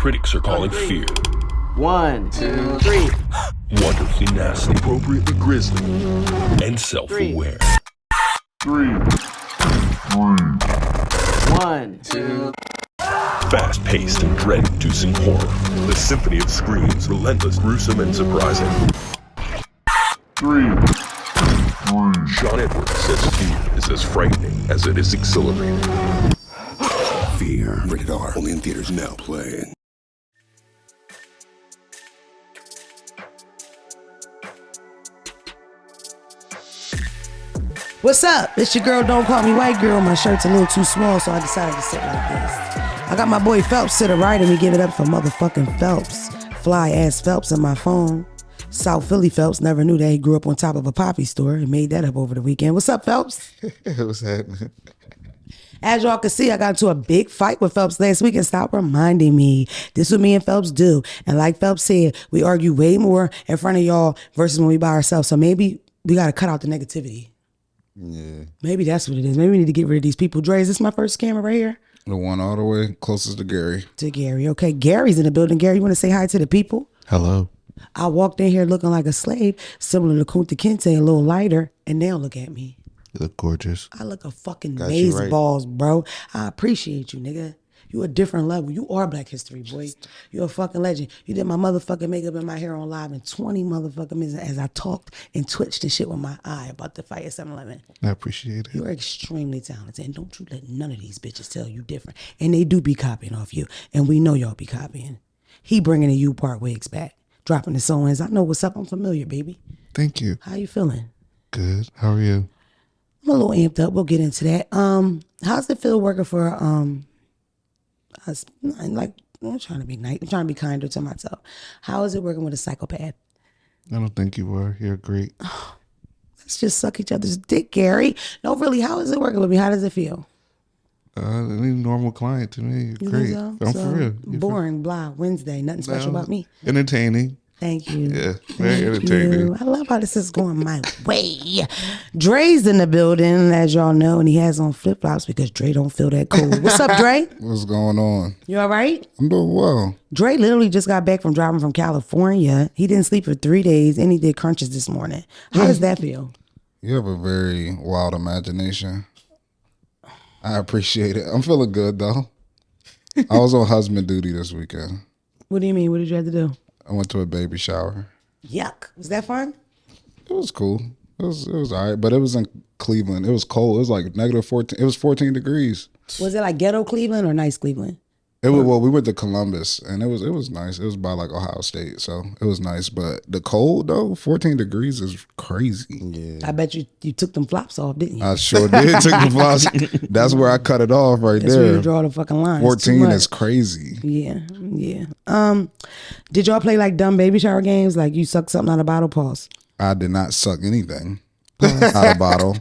critics are calling fear. 1, 2, 3. Wonderfully nasty, appropriately grisly, and self-aware. 3. 1, 2. Fast-paced and dread-inducing horror. The symphony of screams, relentless, gruesome, and surprising. 3. Sean Edwards says fear is as frightening as it is exhilarating. Fear. Rated R. Only in theaters now. Playing. What's up? It's your girl, Don't Call Me White Girl. My shirt's a little too small, so I decided to sit like this. I got my boy Phelps to the right of me. Give it up for motherfucking Phelps. Fly ass Phelps in my phone. South Philly Phelps never knew that he grew up on top of a poppy store and made that up over the weekend. What's up, Phelps? What's happening? As y'all can see, I got into a big fight with Phelps last week, and stop reminding me. This is what me and Phelps do. And like Phelps said, we argue way more in front of y'all versus when we by ourselves. So maybe we got to cut out the negativity. Yeah. Maybe that's what it is. Maybe we need to get rid of these people. Dre, is this my first camera right here? The one all the way closest to Gary. To Gary. Okay, Gary's in the building. Gary, you want to say hi to the people? Hello. I walked in here looking like a slave, similar to Kunta Kinte, a little lighter, and now look at me. You look gorgeous. I look a fucking Got you maze right. balls, bro. I appreciate you, nigga. You a different level. You are Black History, boy. You a fucking legend. You did my motherfucking makeup and my hair on live in 20 motherfucking minutes as I talked and twitched and shit with my eye about the fight at 7-Eleven. I appreciate it. You're extremely talented, and don't you let none of these bitches tell you different. And they do be copying off you, and we know y'all be copying. He bringing the U-part wigs back, dropping the sew-ins. I know what's up. I'm familiar, baby. Thank you. How you feeling? Good. How are you? I'm a little amped up. We'll get into that. How's it feel working for us? Like, I'm trying to be nice. I'm trying to be kinder to myself. How is it working with a psychopath? I don't think you are. You're great. Let's just suck each other's dick, Gary. No, really. How is it working with me? How does it feel? Any normal client to me. You Great. think I'm so? for real. You're Boring, blah, Wednesday. Nothing special about me. Entertaining. Thank you. Yeah, very Thank entertaining. you. I love how this is going my way. Dre's in the building, as y'all know, and he has on flip-flops because Dre don't feel that cold. What's up, Dre? What's going on? You all right? I'm doing well. Dre literally just got back from driving from California. He didn't sleep for 3 days, and he did crunches this morning. How does that feel? You have a very wild imagination. I appreciate it. I'm feeling good, though. I was on husband duty this weekend. What do you mean? What did you have to do? I went to a baby shower. Yuck. Was that fun? It was cool. It was all right, but it was in Cleveland. It was cold. It was like negative 14. It was 14 degrees. Was it like ghetto Cleveland or nice Cleveland? Well, we went to Columbus, and it was nice. It was by like Ohio State, so it was nice. But the cold though, 14 degrees is crazy. Yeah. I bet you took them flops off, didn't you? I sure did take the floss. That's where I cut it off right That's where there. you draw the fucking line. It's too 14 much. is crazy. Yeah. Did y'all play like dumb baby shower games? Like you suck something out of bottle? Pause. I did not suck anything out of bottle,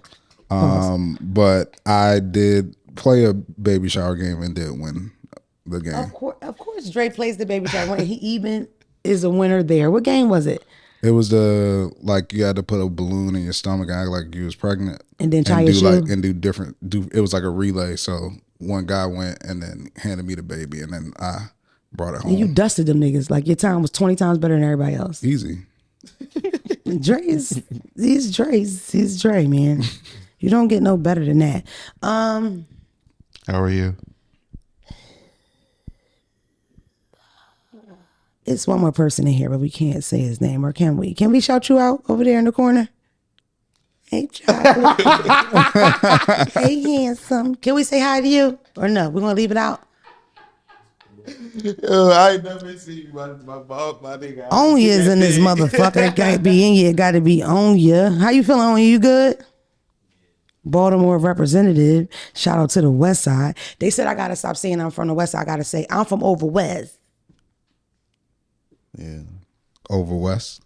but I did play a baby shower game and did win the game. Of course, Dre plays the baby shower and he even is a winner there. What game was it? It was you had to put a balloon in your stomach and act like you was pregnant, And then tie do your shoe? and do different. It was like a relay. So one guy went and then handed me the baby, and then I brought it home. And you dusted them niggas. Like your time was 20 times better than everybody else. Easy. He's Dre, man. You don't get no better than that. How are you? It's one more person in here, but we can't say his name, or can we? Can we shout you out over there in the corner? Hey, Chocolate. Hey, handsome. Can we say hi to you? Or no? We're going to leave it out? I ain't never seen my nigga. On ya's in this motherfucker. It gotta be in you. It gotta be on ya. How you feeling, on ya? You good? Baltimore representative. Shout out to the West Side. They said I gotta stop saying I'm from the West Side. I gotta say I'm from over West. Yeah. Over West.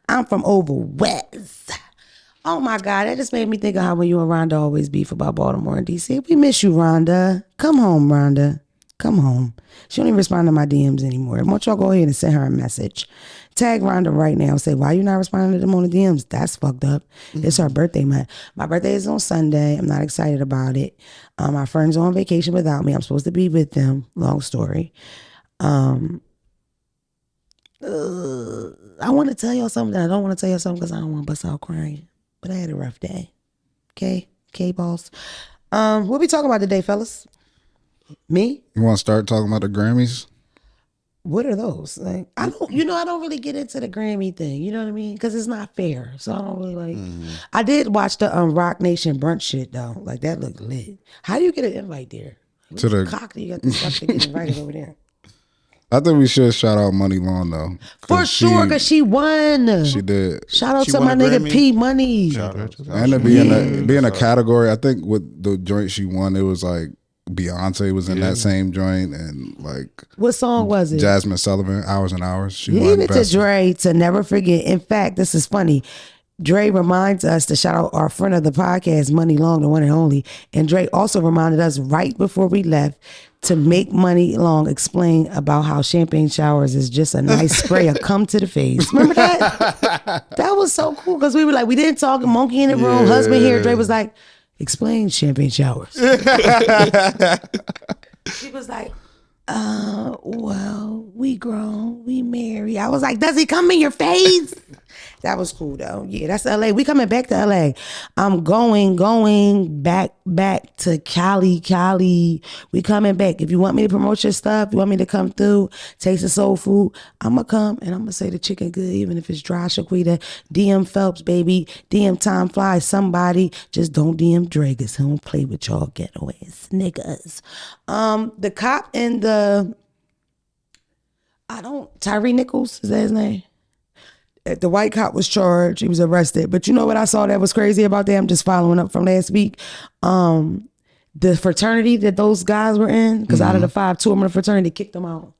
I'm from over West. Oh my God, that just made me think of how when you and Rhonda always beef about Baltimore and DC. We miss you, Rhonda. Come home, Rhonda. Come home. She don't even respond to my DMs anymore. Why don't y'all go ahead and send her a message? Tag Rhonda right now. Say, why you not responding to them on the DMs? That's fucked up. It's her birthday month. My birthday is on Sunday. I'm not excited about it. My friends are on vacation without me. I'm supposed to be with them. Long story. I want to tell y'all something. I don't want to tell y'all something because I don't want to bust out crying. But I had a rough day. Okay, boss. What we talking about today, fellas? Me? You want to start talking about the Grammys? What are those? Like, I don't really get into the Grammy thing. You know what I mean? Because it's not fair. So I don't really like. I did watch the Rock Nation brunch shit though. Like that looked lit. How do you get an invite there? To the Cock do you got the stuff to get invited over there? I think we should shout out Money Long though. For sure, because she won. She did. Shout out She to won my a nigga Grammy? P Money. And to be in a category, I think with the joint she won, it was like Beyonce was in that same joint, and like What song was it? Jasmine Sullivan, Hours and Hours. She Leave won it to best. Dre to never forget. In fact, this is funny. Dre reminds us to shout out our friend of the podcast, Money Long, the one and only. And Dre also reminded us right before we left to make Money Long explain about how champagne showers is just a nice spray of come to the face. Remember that? That was so cool because we were like, we didn't talk, monkey in the room, husband here. Dre was like, explain champagne showers. She was like, well, we grown, we married. I was like, does he come in your face? That was cool though. Yeah, that's LA. We coming back to LA. I'm going back to Cali. We coming back. If you want me to promote your stuff, you want me to come through, taste the soul food, I'ma come and I'ma say the chicken good, even if it's dry. Shaquita, DM Phelps, baby. DM Time Flies, somebody. Just don't DM Dre, cause he don't play with y'all ghetto ass niggas. The cop and Tyree Nichols, is that his name? The white cop was charged. He was arrested. But you know what I saw that was crazy about that? I'm just following up from last week. The fraternity that those guys were in, because out of the 5, 2 of them in the fraternity kicked them out.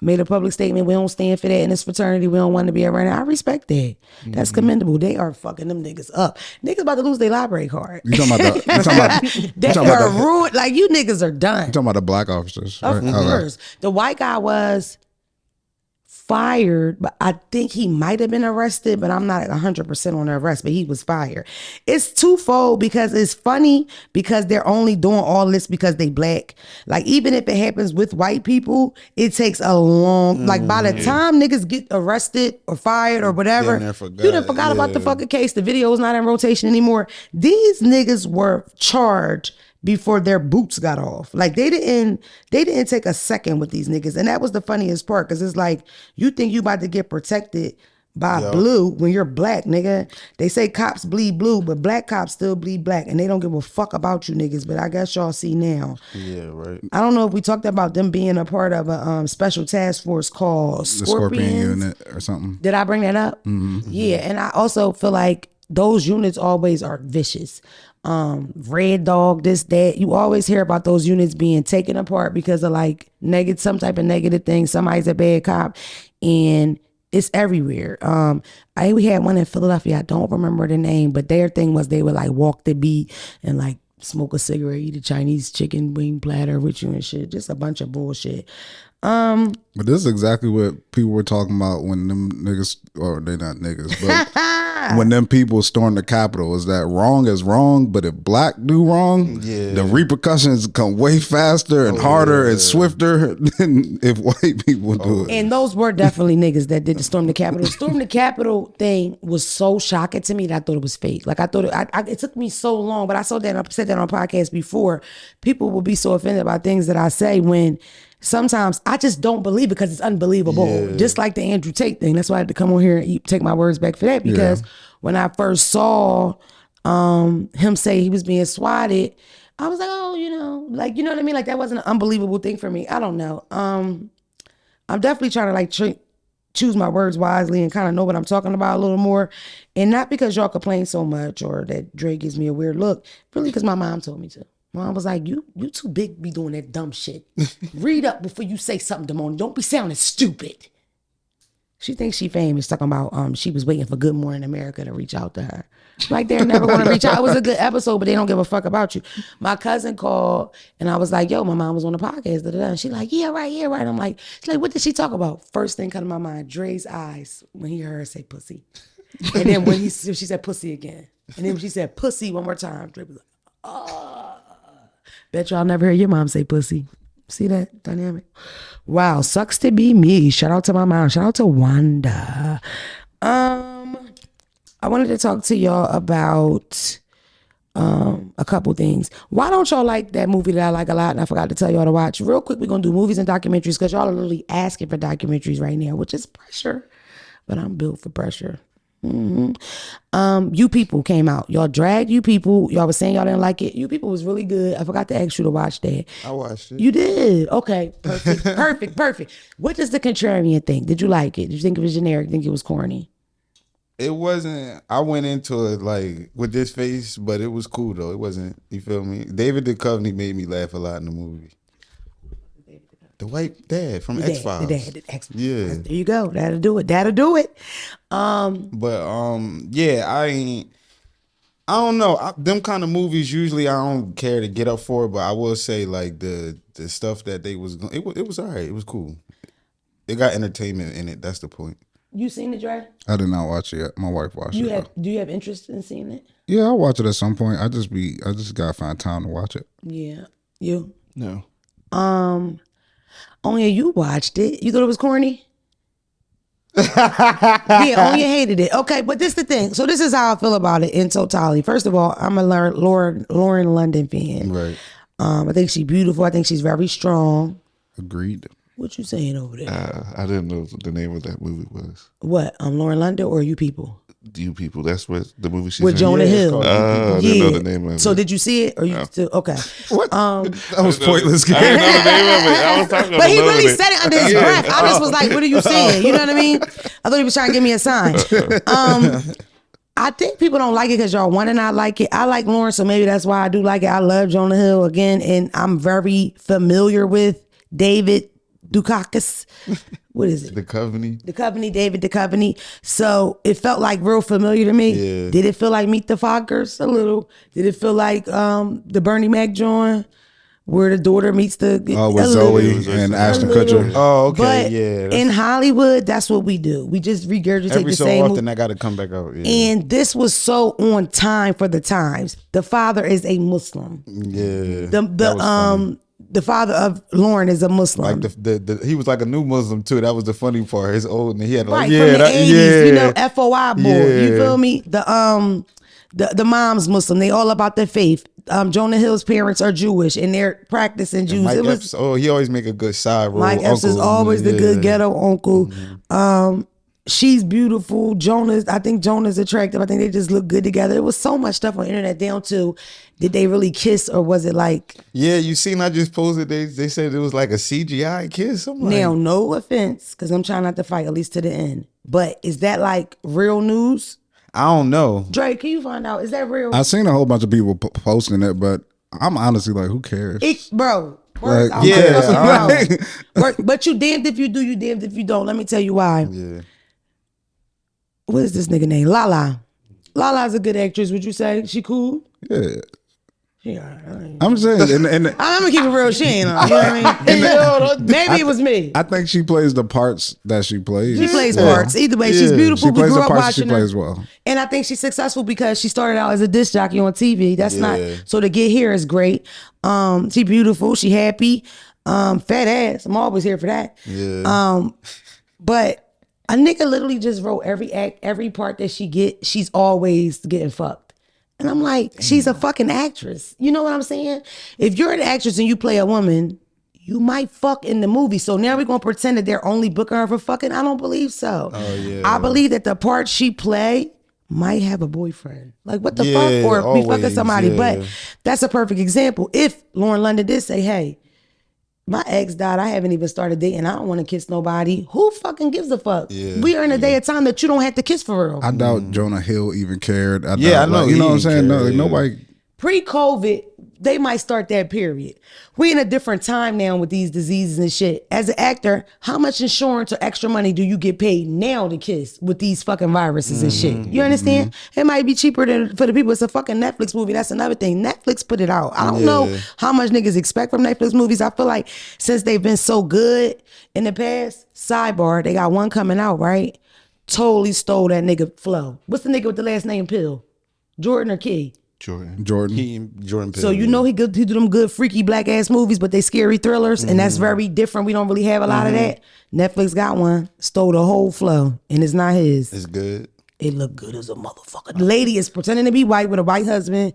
Made a public statement. We don't stand for that in this fraternity. We don't want to be around it. I respect that. That's commendable. They are fucking them niggas up. Niggas about to lose their library card. You talking about They are ruined. Like, you niggas are done. you talking about the black officers? Of right? course. The white guy was fired, but I think he might have been arrested, but I'm not 100% on the arrest, but he was fired. It's twofold because it's funny because they're only doing all this because they black. Like, even if it happens with white people, it takes a long, like by the time niggas get arrested or fired or whatever, you done forgot about the fucking case. The video is not in rotation anymore. These niggas were charged before their boots got off. Like, they didn't take a second with these niggas. And that was the funniest part, because it's like, you think you about to get protected by blue when you're black, nigga. They say cops bleed blue, but black cops still bleed black, and they don't give a fuck about you niggas. But I guess y'all see now. Yeah, right. I don't know if we talked about them being a part of a special task force called The Scorpion Scorpions. unit or something. Did I bring that up? Yeah, and I also feel like those units always are vicious. Red Dog, this, that. You always hear about those units being taken apart because of like some type of negative thing. Somebody's a bad cop, and it's everywhere. We had one in Philadelphia. I don't remember the name, but their thing was they would like walk the beat and like smoke a cigarette, eat a Chinese chicken wing platter with you and shit. Just a bunch of bullshit. But this is exactly what people were talking about when them niggas, or they not niggas, but when them people storm the Capitol. Is that wrong is wrong, but if black do wrong, the repercussions come way faster and harder and swifter than if white people do it. And those were definitely niggas that did the storm the Capitol. The storm the Capitol thing was so shocking to me that I thought it was fake. Like, I thought it took me so long, but I said that on a podcast before. People will be so offended by things that I say when sometimes I just don't believe it because it's unbelievable. Yeah. Just like the Andrew Tate thing. That's why I had to come on here and take my words back for that, because when I first saw him say he was being swatted, I was like, oh, you know what I mean? Like, that wasn't an unbelievable thing for me. I don't know. I'm definitely trying to like choose my words wisely and kind of know what I'm talking about a little more. And not because y'all complain so much or that Dre gives me a weird look, really because my mom told me to. Mom was like, you too big to be doing that dumb shit. Read up before you say something, Damone. Don't be sounding stupid. She thinks she famous, talking about she was waiting for Good Morning America to reach out to her. Like, they're never going to reach out. It was a good episode, but they don't give a fuck about you. My cousin called, and I was like, yo, my mom was on the podcast. Da, da, da. And she like, yeah, right. I'm like, she's like, what did she talk about? First thing come to my mind, Dre's eyes when he heard her say pussy. And then when she said pussy again. And then when she said pussy one more time, Dre was like, oh. Bet y'all never heard your mom say pussy. See that dynamic? Wow, sucks to be me. Shout out to my mom. Shout out to Wanda. I wanted to talk to y'all about a couple things. Why don't y'all like that movie that I like a lot and I forgot to tell y'all to watch? Real quick, we're going to do movies and documentaries because y'all are literally asking for documentaries right now, which is pressure, but I'm built for pressure. You People came out. Y'all dragged You People. Y'all was saying y'all didn't like it. You People was really good. I forgot to ask you to watch that. I watched it. You did? Okay. Perfect. Perfect. What does the contrarian think? Did you like it? Did you think it was generic? Think it was corny? It wasn't. I went into it like with this face, but it was cool though. It wasn't. You feel me? David Duchovny made me laugh a lot in the movie. The white dad from X Files. The X-Files. Yeah. There you go. That'll do it. Yeah, I don't know. Them kind of movies usually I don't care to get up for, but I will say like the stuff that they was it was all right. It was cool. It got entertainment in it. That's the point. You seen it, Dre? I did not watch it yet. My wife watched it. Do you have interest in seeing it? Yeah, I'll watch it at some point. I just gotta find time to watch it. Yeah. You? No. Onya, you watched it. You thought it was corny? Yeah, Onya hated it. Okay, but this is the thing. So this is how I feel about it in totality. First of all, I'm a Lauren London fan. Right. I think she's beautiful. I think she's very strong. Agreed. What you saying over there? I didn't know what the name of that movie was. What? Lauren London or You People? You People. That's what the movie she's With in. Jonah Hill. I didn't know the name of it. So did you see it or you still okay? What? That was pointless. I didn't know the name of it. I was talking But he about really said it under his breath. I just was like, what are you saying? You know what I mean? I thought he was trying to give me a sign. I think people don't like it because y'all want to not like it. I like Lauren, so maybe that's why I do like it. I love Jonah Hill again, and I'm very familiar with David Dukakis. What is it? Duchovny. David Duchovny. So it felt like real familiar to me. Yeah. Did it feel like Meet the Fockers a little? Did it feel like the Bernie Mac joint where the daughter meets the with Zoe and Ashton Kutcher. Oh, okay, But yeah. in Hollywood, that's what we do. We just regurgitate Every the so same. often, I got to come back out. Yeah. And this was so on time for the times. The father is a Muslim. Yeah. The That was funny. the father of Lauren is a Muslim. Like the he was like a new Muslim too. That was the funny part. His old and he had like Right, from the 80s, you know, FOI boy. You Yeah. feel me? The mom's Muslim. They all about their faith. Jonah Hill's parents are Jewish and they're practicing Jews. Mike It was Epps, he always make a good side role. Mike Epps is uncle. always the Yeah. good ghetto uncle. She's beautiful. I think Jonah's attractive. I think they just look good together. It was so much stuff on the internet down to, did they really kiss or was it like? Yeah, you seen I just posted. They said it was like a CGI kiss. I'm like, Now, no offense, because I'm trying not to fight, at least to the end. But is that like real news? I don't know. Dre, can you find out? Is that real? I seen a whole bunch of people posting it, but I'm honestly like, who cares? Bro. Words Like, out yeah, my fucking like- mouth. But you damned if you do, you damned if you don't. Let me tell you why. Yeah. What is this nigga name? Lala. Lala's a good actress, would you say? She cool? Yeah. Yeah. I'm saying, and I'm gonna keep it real. She ain't on. You know what I mean? Maybe it was me. I think she plays the parts that she plays. She plays parts. Either way, she's Yeah. beautiful. She We plays grew the up parts she watching her. plays well. And I think she's successful because she started out as a disc jockey on TV. That's not Yeah. so to get here is great. She beautiful. She happy. Fat ass. I'm always here for that. Yeah. But a nigga literally just wrote every act, every part that she's always getting fucked. And I'm like, she's a fucking actress. You know what I'm saying? If you're an actress and you play a woman, you might fuck in the movie. So now we're gonna pretend that they're only booking her for fucking. I don't believe so. Oh, yeah. I believe that the part she play might have a boyfriend. Like what the Yeah, fuck? Or be fucking always, somebody. yeah. But that's a perfect example. If Lauren London did say, hey, my ex died. I haven't even started dating. I don't want to kiss nobody. Who fucking gives a fuck? Yeah, We are in a day of time that you don't have to kiss for real. I doubt Jonah Hill even cared. I Yeah, doubt, I know like, you he know what I'm ain't saying? No, cared, like, yeah. nobody. Pre-COVID, they might start that period. We in a different time now with these diseases and shit. As an actor, how much insurance or extra money do you get paid now to kiss with these fucking viruses and shit? You understand? It might be cheaper than for the people. It's a fucking Netflix movie. That's another thing. Netflix put it out. I don't know how much niggas expect from Netflix movies. I feel like since they've been so good in the past, sidebar, they got one coming out, right? Totally stole that nigga flow. What's the nigga with the last name Pill? Jordan or Key? Jordan. Jordan Peele. So you know he do them good freaky black ass movies, but they scary thrillers, and that's very different. We don't really have a lot of that. Netflix got one, stole the whole flow, and it's not his. It's good. It looked good as a motherfucker. The lady is pretending to be white with a white husband,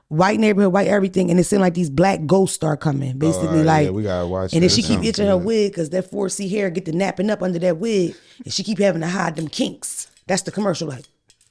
white neighborhood, white everything, and it seemed like these black ghosts start coming. Basically, yeah, we gotta watch. And then she that. keep itching her wig because that 4C hair get to napping up under that wig, and she keep having to hide them kinks. That's the commercial, like.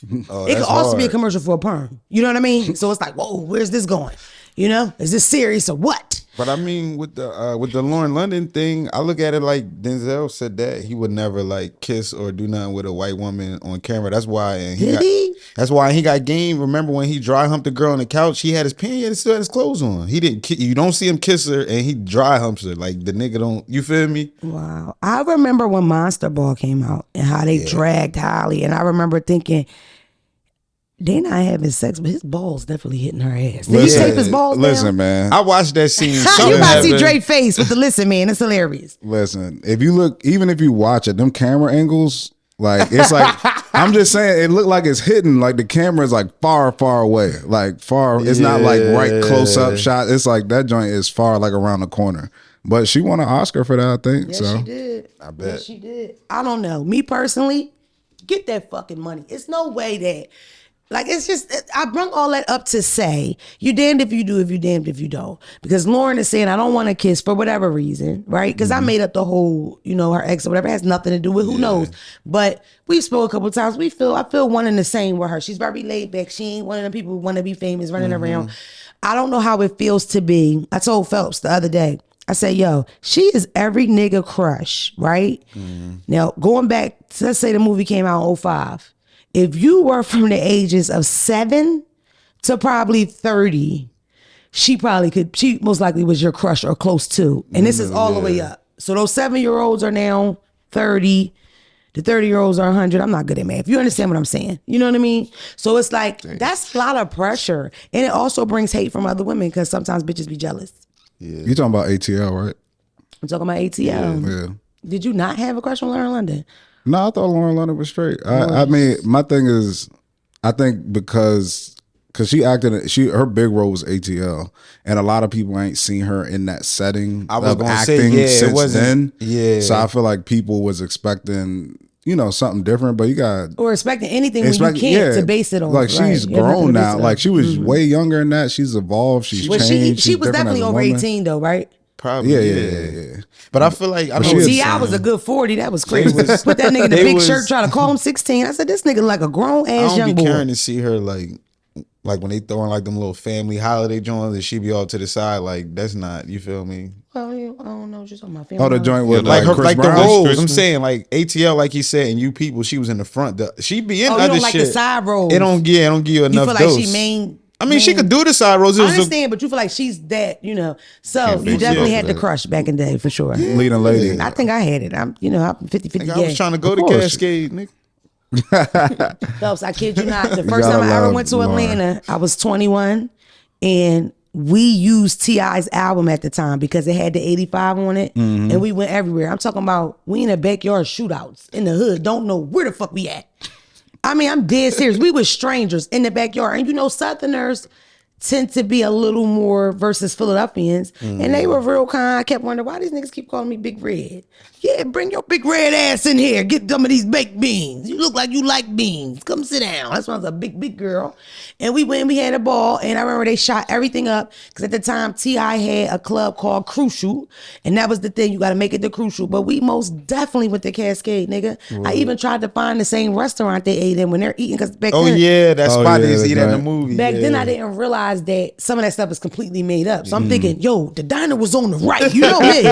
It could also be a commercial for a perm. You know what I mean? So it's like, whoa, where's this going? You know, is this serious or what? But I mean, with the Lauren London thing, I look at it like Denzel said that he would never like kiss or do nothing with a white woman on camera. That's why. And that's why he got game. Remember when he dry humped the girl on the couch? He had his pants, he still had his clothes on. He didn't. You don't see him kiss her, and he dry humps her. Like the nigga don't. You feel me? Wow. I remember when Monster Ball came out and how they dragged Holly, and I remember thinking, they not having sex, but his balls definitely hitting her ass. Did he tape his balls Listen, down? man. I watched that scene. You about to see Drake's face with the listen, man. It's hilarious. Listen, if you look, even if you watch it, them camera angles, like it's like I'm just saying, it looked like it's hidden. Like the camera is like far, far away. Like far. It's not like right close up shot. It's like that joint is far, like around the corner. But she won an Oscar for that, I think. Yes, so she did. I bet. Yes, she did. I don't know. Me personally, get that fucking money. It's no way that. Like, it's just, I bring all that up to say, you damned if you do, if you damned if you don't. Because Lauren is saying, I don't want to kiss for whatever reason, right? Because I made up the whole, you know, her ex or whatever. It has nothing to do with who knows. But we've spoke a couple of times. I feel one and the same with her. She's very laid back. She ain't one of the people who want to be famous running around. I don't know how it feels to be. I told Phelps the other day, I said, yo, she is every nigga crush, right? Now, going back, let's say the movie came out in 2005. If you were from the ages of 7 to probably 30, she most likely was your crush or close to. And this is all the way up. So those 7-year-olds are now 30. The 30-year-olds are 100. I'm not good at math. You understand what I'm saying? You know what I mean? So it's like, that's a lot of pressure. And it also brings hate from other women because sometimes bitches be jealous. Yeah. You talking about ATL, right? I'm talking about ATL. Yeah. Did you not have a crush on Lauren London? No, I thought Lauren London was straight. I mean, my thing is, I think because her big role was ATL, and a lot of people ain't seen her in that setting of acting since then. Yeah, so I feel like people was expecting, you know, something different, but you got or expecting anything when you can't to base it on. Like she's grown now. Like she was way younger than that. She's evolved. She's changed. She was definitely over 18 though, right? Probably. Yeah. But I feel like T.I. was a good 40. That was crazy. Put that nigga in a big shirt, trying to call him 16. I said, this nigga like a grown ass young boy. I don't be caring to see her like when they throwing like them little family holiday joints and she be all to the side. Like that's not, you feel me? Well, I don't know what you're talking about. Family the joint with like her, Chris like Brown? the roles. I'm saying like ATL, like he said, and you people, she was in the front. She be in other don't shit. like the side roles. It don't give you enough. You feel like she main. I mean, she could do the side roles. I understand, but you feel like she's that, you know. So you definitely had the crush back in the day for sure. Yeah. Leading lady. I think I had it. I'm 50-50. I was trying to go to Cascade, nigga. Phelps, I kid you not. The first time I ever went to Atlanta, I was 21, and we used T.I.'s album at the time because it had the 85 on it, and we went everywhere. I'm talking about we in the backyard shootouts in the hood. Don't know where the fuck we at. I mean, I'm dead serious. We were strangers in the backyard. And you know, Southerners tend to be a little more versus Philadelphians. And they were real kind. I kept wondering, why these niggas keep calling me Big Red? Yeah, bring your big red ass in here. Get some of these baked beans. You look like you like beans. Come sit down. That's when I was a big girl. And we went and we had a ball. And I remember they shot everything up. Because at the time, T.I. had a club called Crucial. And that was the thing. You got to make it the Crucial. But we most definitely went to Cascade, nigga. Right. I even tried to find the same restaurant they ate in when they're eating. Because back then, that spot they used to eat at the movie. Back then, I didn't realize that some of that stuff is completely made up. So I'm thinking, yo, the diner was on the right. You know me.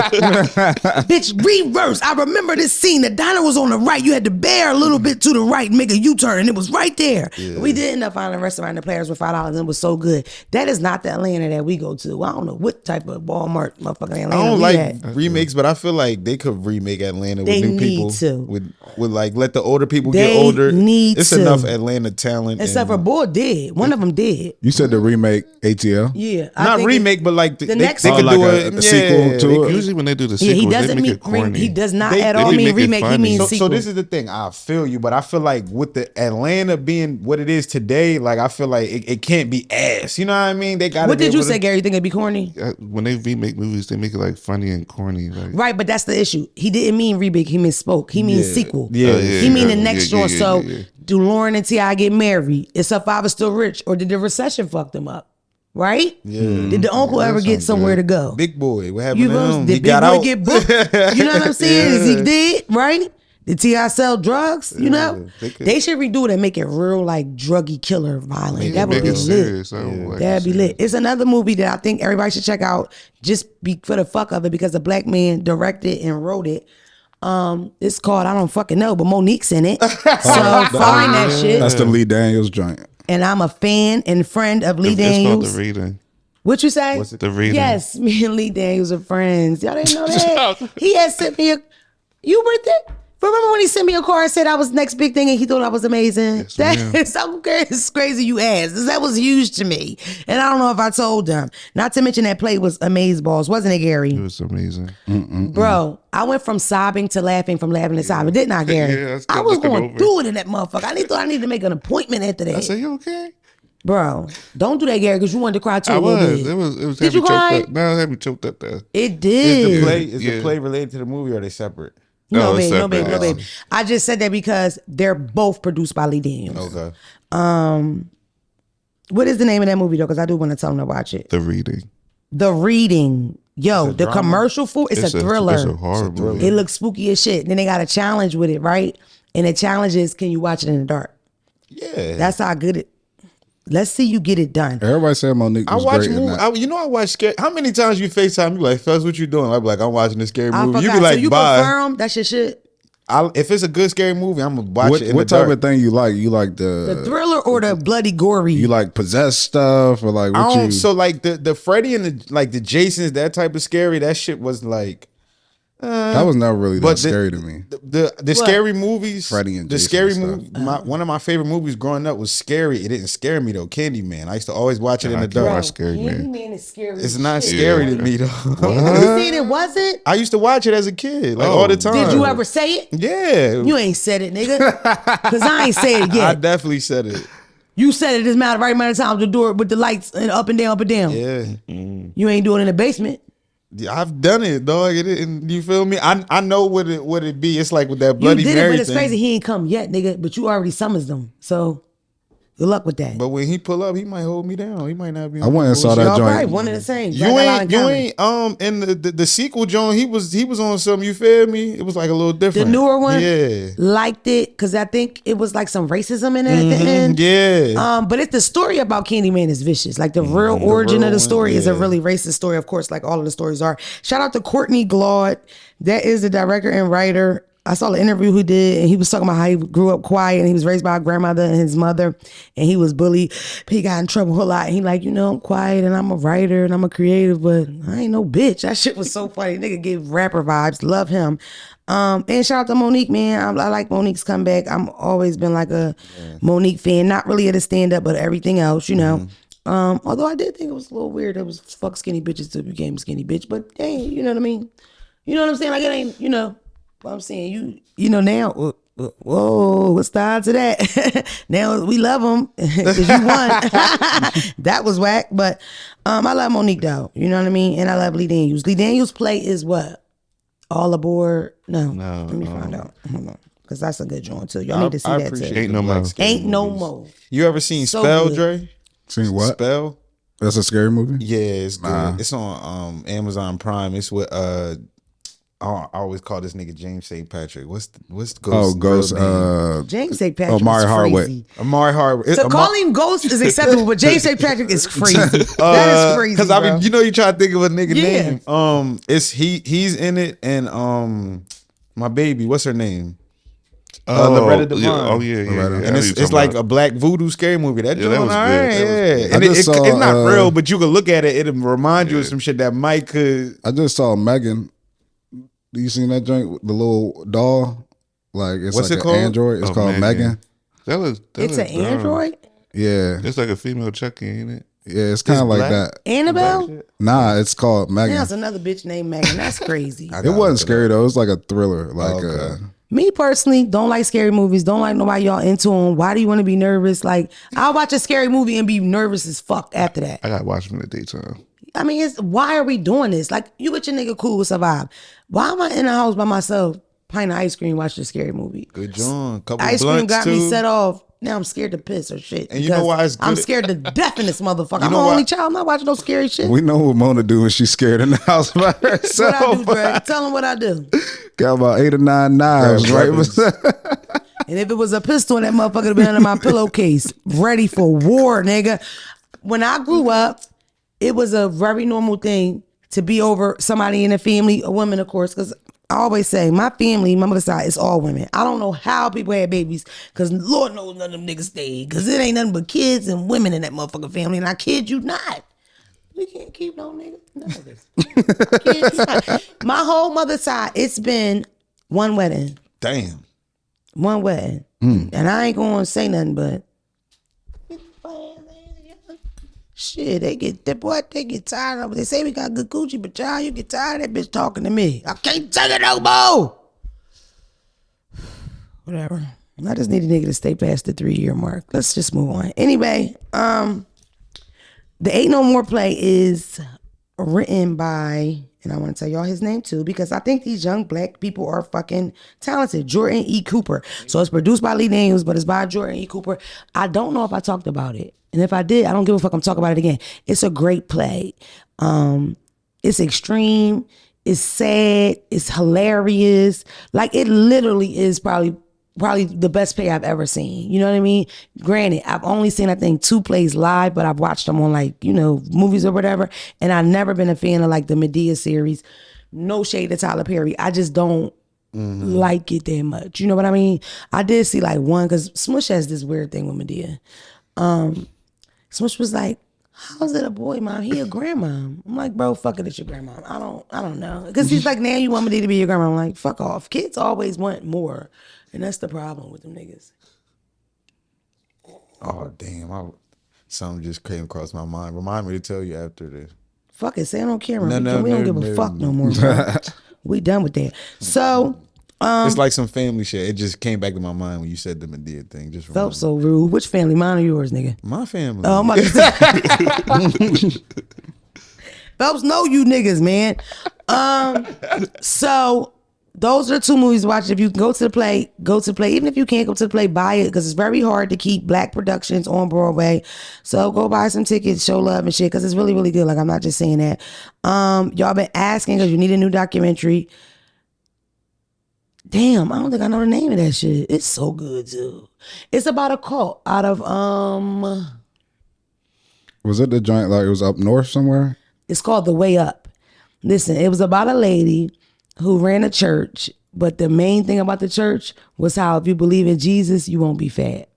Bitch, reverse. I remember this scene. The diner was on the right. You had to bear a little bit to the right and make a U-turn, and it was right there. Yeah. We did end up finding a restaurant. The players were $5, and it was so good. That is not the Atlanta that we go to. I don't know what type of Walmart motherfucking Atlanta I don't we like had. remakes, but I feel like they could remake Atlanta they with new people. To. With like let the older people get older. It's enough Atlanta talent. Except for Bull did. One of them did. You said the remake remake ATL. Yeah, I Not think remake, but like the next they one. could like do a it. sequel to it. Usually when they do the Yeah, sequels, he they doesn't make mean it corny. he does not They- at they all be mean making remake. He funny. means So sequel. this is the thing. I feel you, but I feel like with the Atlanta being what it is today, like I feel like it can't be ass. You know what I mean? They got. What did you say, Gary? You think it'd be corny? When they remake movies, they make it like funny and corny. Like, Right, but that's the issue. He didn't mean remake. He misspoke. He means sequel. Yeah, He mean the next yeah, joint. yeah, So yeah. do Lauren and T.I. get married? Is her father still rich, or did the recession fuck them up? Right? Yeah. Did the uncle ever get somewhere to go? Big boy, what happened You to know, him? did He Big got Boy out. get booked? You know what I'm saying? Is he dead? Right? Did T.I. sell drugs? You know? They should redo it and make it real like druggy killer violent. That would make be it lit. serious. I don't like That'd it be serious. lit. It's another movie that I think everybody should check out just for the fuck of it because a black man directed and wrote it. It's called I don't fucking know, but Monique's in it. So find that shit. That's the Lee Daniels joint. And I'm a fan and friend of Lee It's called Daniels. The Reading. What you say? What's it? The Reading. Yes, me and Lee Daniels are friends. Y'all didn't know that? He had sent me you were there? Remember when he sent me a card and said I was next big thing and he thought I was amazing? Yes, That ma'am. is so crazy. It's crazy you asked. That was huge to me. And I don't know if I told them. Not to mention that play was Amazeballs, wasn't it, Gary? It was amazing. Bro, I went from sobbing to laughing, from laughing to sobbing, didn't I, Gary? Yeah, I was I was looking going over. through it in that motherfucker. I thought I needed to make an appointment after that. I said, "You okay?" Bro, don't do that, Gary, because you wanted to cry too. I a little was. bit. It was. Did Had you me choked cry? up. No, it had me choked up there. It Is did. the play is the Yeah. play related to the movie or are they separate? No, Oh, it's babe, no, babe, separate. no, babe. I just said that because they're both produced by Lee Daniels. Okay. What is the name of that movie, though? Because I do want to tell them to watch it. The Reading. The Reading. Yo, the drama? commercial for it's a thriller. It's a horror movie. It looks spooky as shit. Then they got a challenge with it, right? And the challenge is, can you watch it in the dark? Yeah. That's how good it. Let's see you get it done. Everybody said Monique I was watch great in movies. that. I watch scary. How many times you FaceTime? You like, Fuzz, what you doing? I be like, I'm watching this scary I movie. forgot. You be like, so you bye. confirm that's your shit? If it's a good scary movie, I'm gonna watch it in What the type dark. of thing you like? You like The thriller or the bloody gory? you like possessed stuff or like I what don't. you? So like the Freddy and the Jasons, that type of scary. That shit was like. that was never really that But scary to me. The scary movies, Freddy and the Jason scary and stuff. movie. One of my favorite movies growing up was Scary. It didn't scare me though. Candyman. I used to always watch it in the can't dark. watch Scary Man. Candyman is scary. It's as not shit. scary to me though. You seen it? Was it? I used to watch it as a kid, like all the time. Did you ever say it? Yeah, You ain't said it, nigga. Cause I ain't said it I yet. definitely said it. You said it this right amount of time. The door with the lights and up and down, up and down. Yeah, You ain't doing it in the basement. I've done it, dog. And you feel me? I know what it be. It's like with that You Bloody did Mary it, but it's thing. crazy. He ain't come yet, nigga. But you already summons them. So good luck with that. But when he pull up, he might hold me down. He might not be. I went and saw that Y'all joint. right, one and the same. You ain't in the sequel, John. He was on something. You feel me? It was like a little The different. newer one, yeah, liked it because I think it was like some racism in it at the end. yeah. But it's the story about Candyman is vicious. Like the real origin real of the one, story is a yeah. really racist story, of course, like all of the stories are. Shout out to Courtney Glaude. That is the director and writer. I saw the interview he did, and he was talking about how he grew up quiet and he was raised by a grandmother and his mother, and he was bullied. He got in trouble a whole lot. And he like, I'm quiet and I'm a writer and I'm a creative, but I ain't no bitch. That shit was so funny. Nigga gave rapper vibes. Love him. And shout out to Monique, man. I like Monique's comeback. I'm always been like a Monique fan. Not really at a stand up, but everything else, Although I did think it was a little weird. It was fuck skinny bitches to became skinny bitch, but hey, you know what I mean? You know what I'm saying? Like it ain't, what I'm saying, now, whoa, what's the odds of that? Now we love them because you won. That was whack, but I love Monique though. You know what I mean? And I love Lee Daniels. Lee Daniels' play is what? All Aboard? No. Let me find out. Hold on. Because that's a good joint too. Y'all need to see that too. Ain't no more. Ain't no more. You ever seen So Spell, good. Dre? Seen what? Spell? That's a scary movie. Yeah, it's good. Nah. It's on Amazon Prime. It's with I always call this nigga James St. Patrick. What's Ghost? Ghost. James St. Patrick Amari is Hardwick. crazy. Amari Hardwick. So calling him Ghost is acceptable, but James St. Patrick is crazy. That is crazy, Because bro. you try to think of a nigga Yeah. name. It's he's in it, and my baby, what's her name? Loretta Devine. Oh yeah. And it's like a black voodoo scary movie. That Yeah, joint, that was all good. right, That was yeah. good. And I just saw, it's not real, but you can look at it. It'll remind you of some shit that might could. I just saw Megan. You seen that joint with the little doll? Like it's What's like it an called? Android. It's Oh, called Megan. Megan. That It's an Android? Yeah. It's like a female Chucky, ain't it? Yeah, it's kind of like black? that. Annabelle? Nah, it's called Megan. Now it's another bitch named Megan. That's crazy. It wasn't scary though. It was like a thriller. Like, okay. Me personally, don't like scary movies. Don't like nobody y'all into them. Why do you want to be nervous? Like, I'll watch a scary movie and be nervous as fuck after that. I gotta watch them in the daytime. I mean, why are we doing this? Like, you with your nigga cool with survive. Why am I in the house by myself, pint of ice cream, watching a scary movie? Good John. Couple Ice cream blunts got too. me set off. Now I'm scared to piss or shit. And you know because why it's good? I'm scared to death in this motherfucker. I'm know an why? only child. I'm not watching no scary shit. we know what Mona do when she's scared in the house by herself. What I do, Dre? Tell them what I do. Got about 8 or 9 knives, Grab right? weapons. And if it was a pistol, that motherfucker would been under my pillowcase, ready for war, nigga. When I grew up, it was a very normal thing to be over somebody in the family, a woman, of course, because I always say my family, my mother's side, is all women. I don't know how people had babies, because Lord knows none of them niggas stayed, because it ain't nothing but kids and women in that motherfucking family, and I kid you not. We can't keep no niggas. None of this. I kid you not. My whole mother's side, it's been one wedding. Damn. One wedding. And I ain't gonna say nothing, but shit, they get tired of it. They say we got good coochie, but y'all, you get tired of that bitch talking to me. I can't take it no more. Whatever. I just need a nigga to stay past the 3-year mark. Let's just move on. Anyway, the Ain't No More play is written by, and I want to tell y'all his name too, because I think these young black people are fucking talented. Jordan E. Cooper. So it's produced by Lee Daniels, but it's by Jordan E. Cooper. I don't know if I talked about it. And if I did, I don't give a fuck. I'm talking about it again. It's a great play. It's extreme. It's sad. It's hilarious. Like, it literally is probably the best play I've ever seen. You know what I mean? Granted, I've only seen, I think, 2 plays live, but I've watched them on, like, you know, movies or whatever. And I've never been a fan of, like, the Medea series. No shade to Tyler Perry. I just don't like it that much. You know what I mean? I did see, like, one, because Smush has this weird thing with Medea. Smush was like, how's it a boy, mom? He a grandmom. I'm like, bro, fuck it, it's your grandmom. I don't know. Because he's like, now you want me to be your grandma. I'm like, fuck off. Kids always want more. And that's the problem with them niggas. Oh, damn. Something just came across my mind. Remind me to tell you after this. Fuck it, say it on camera. No, we don't give a fuck no more, bro. We done with that. So, It's like some family shit. It just came back to my mind when you said the Medea thing. Just felt so rude. Which family? Mine or yours, nigga? My family. Oh, my God. Phelps know you niggas, man. So those are the 2 movies to watch. If you can go to the play, go to the play. Even if you can't go to the play, buy it, because it's very hard to keep black productions on Broadway. So go buy some tickets, show love and shit, because it's really, really good. Like, I'm not just saying that. Y'all been asking because you need a new documentary. Damn, I don't think I know the name of that shit. It's so good too. It's about a cult out of Was it the joint, like it was up north somewhere? It's called The Way Up. Listen, it was about a lady who ran a church, but the main thing about the church was how if you believe in Jesus, you won't be fat.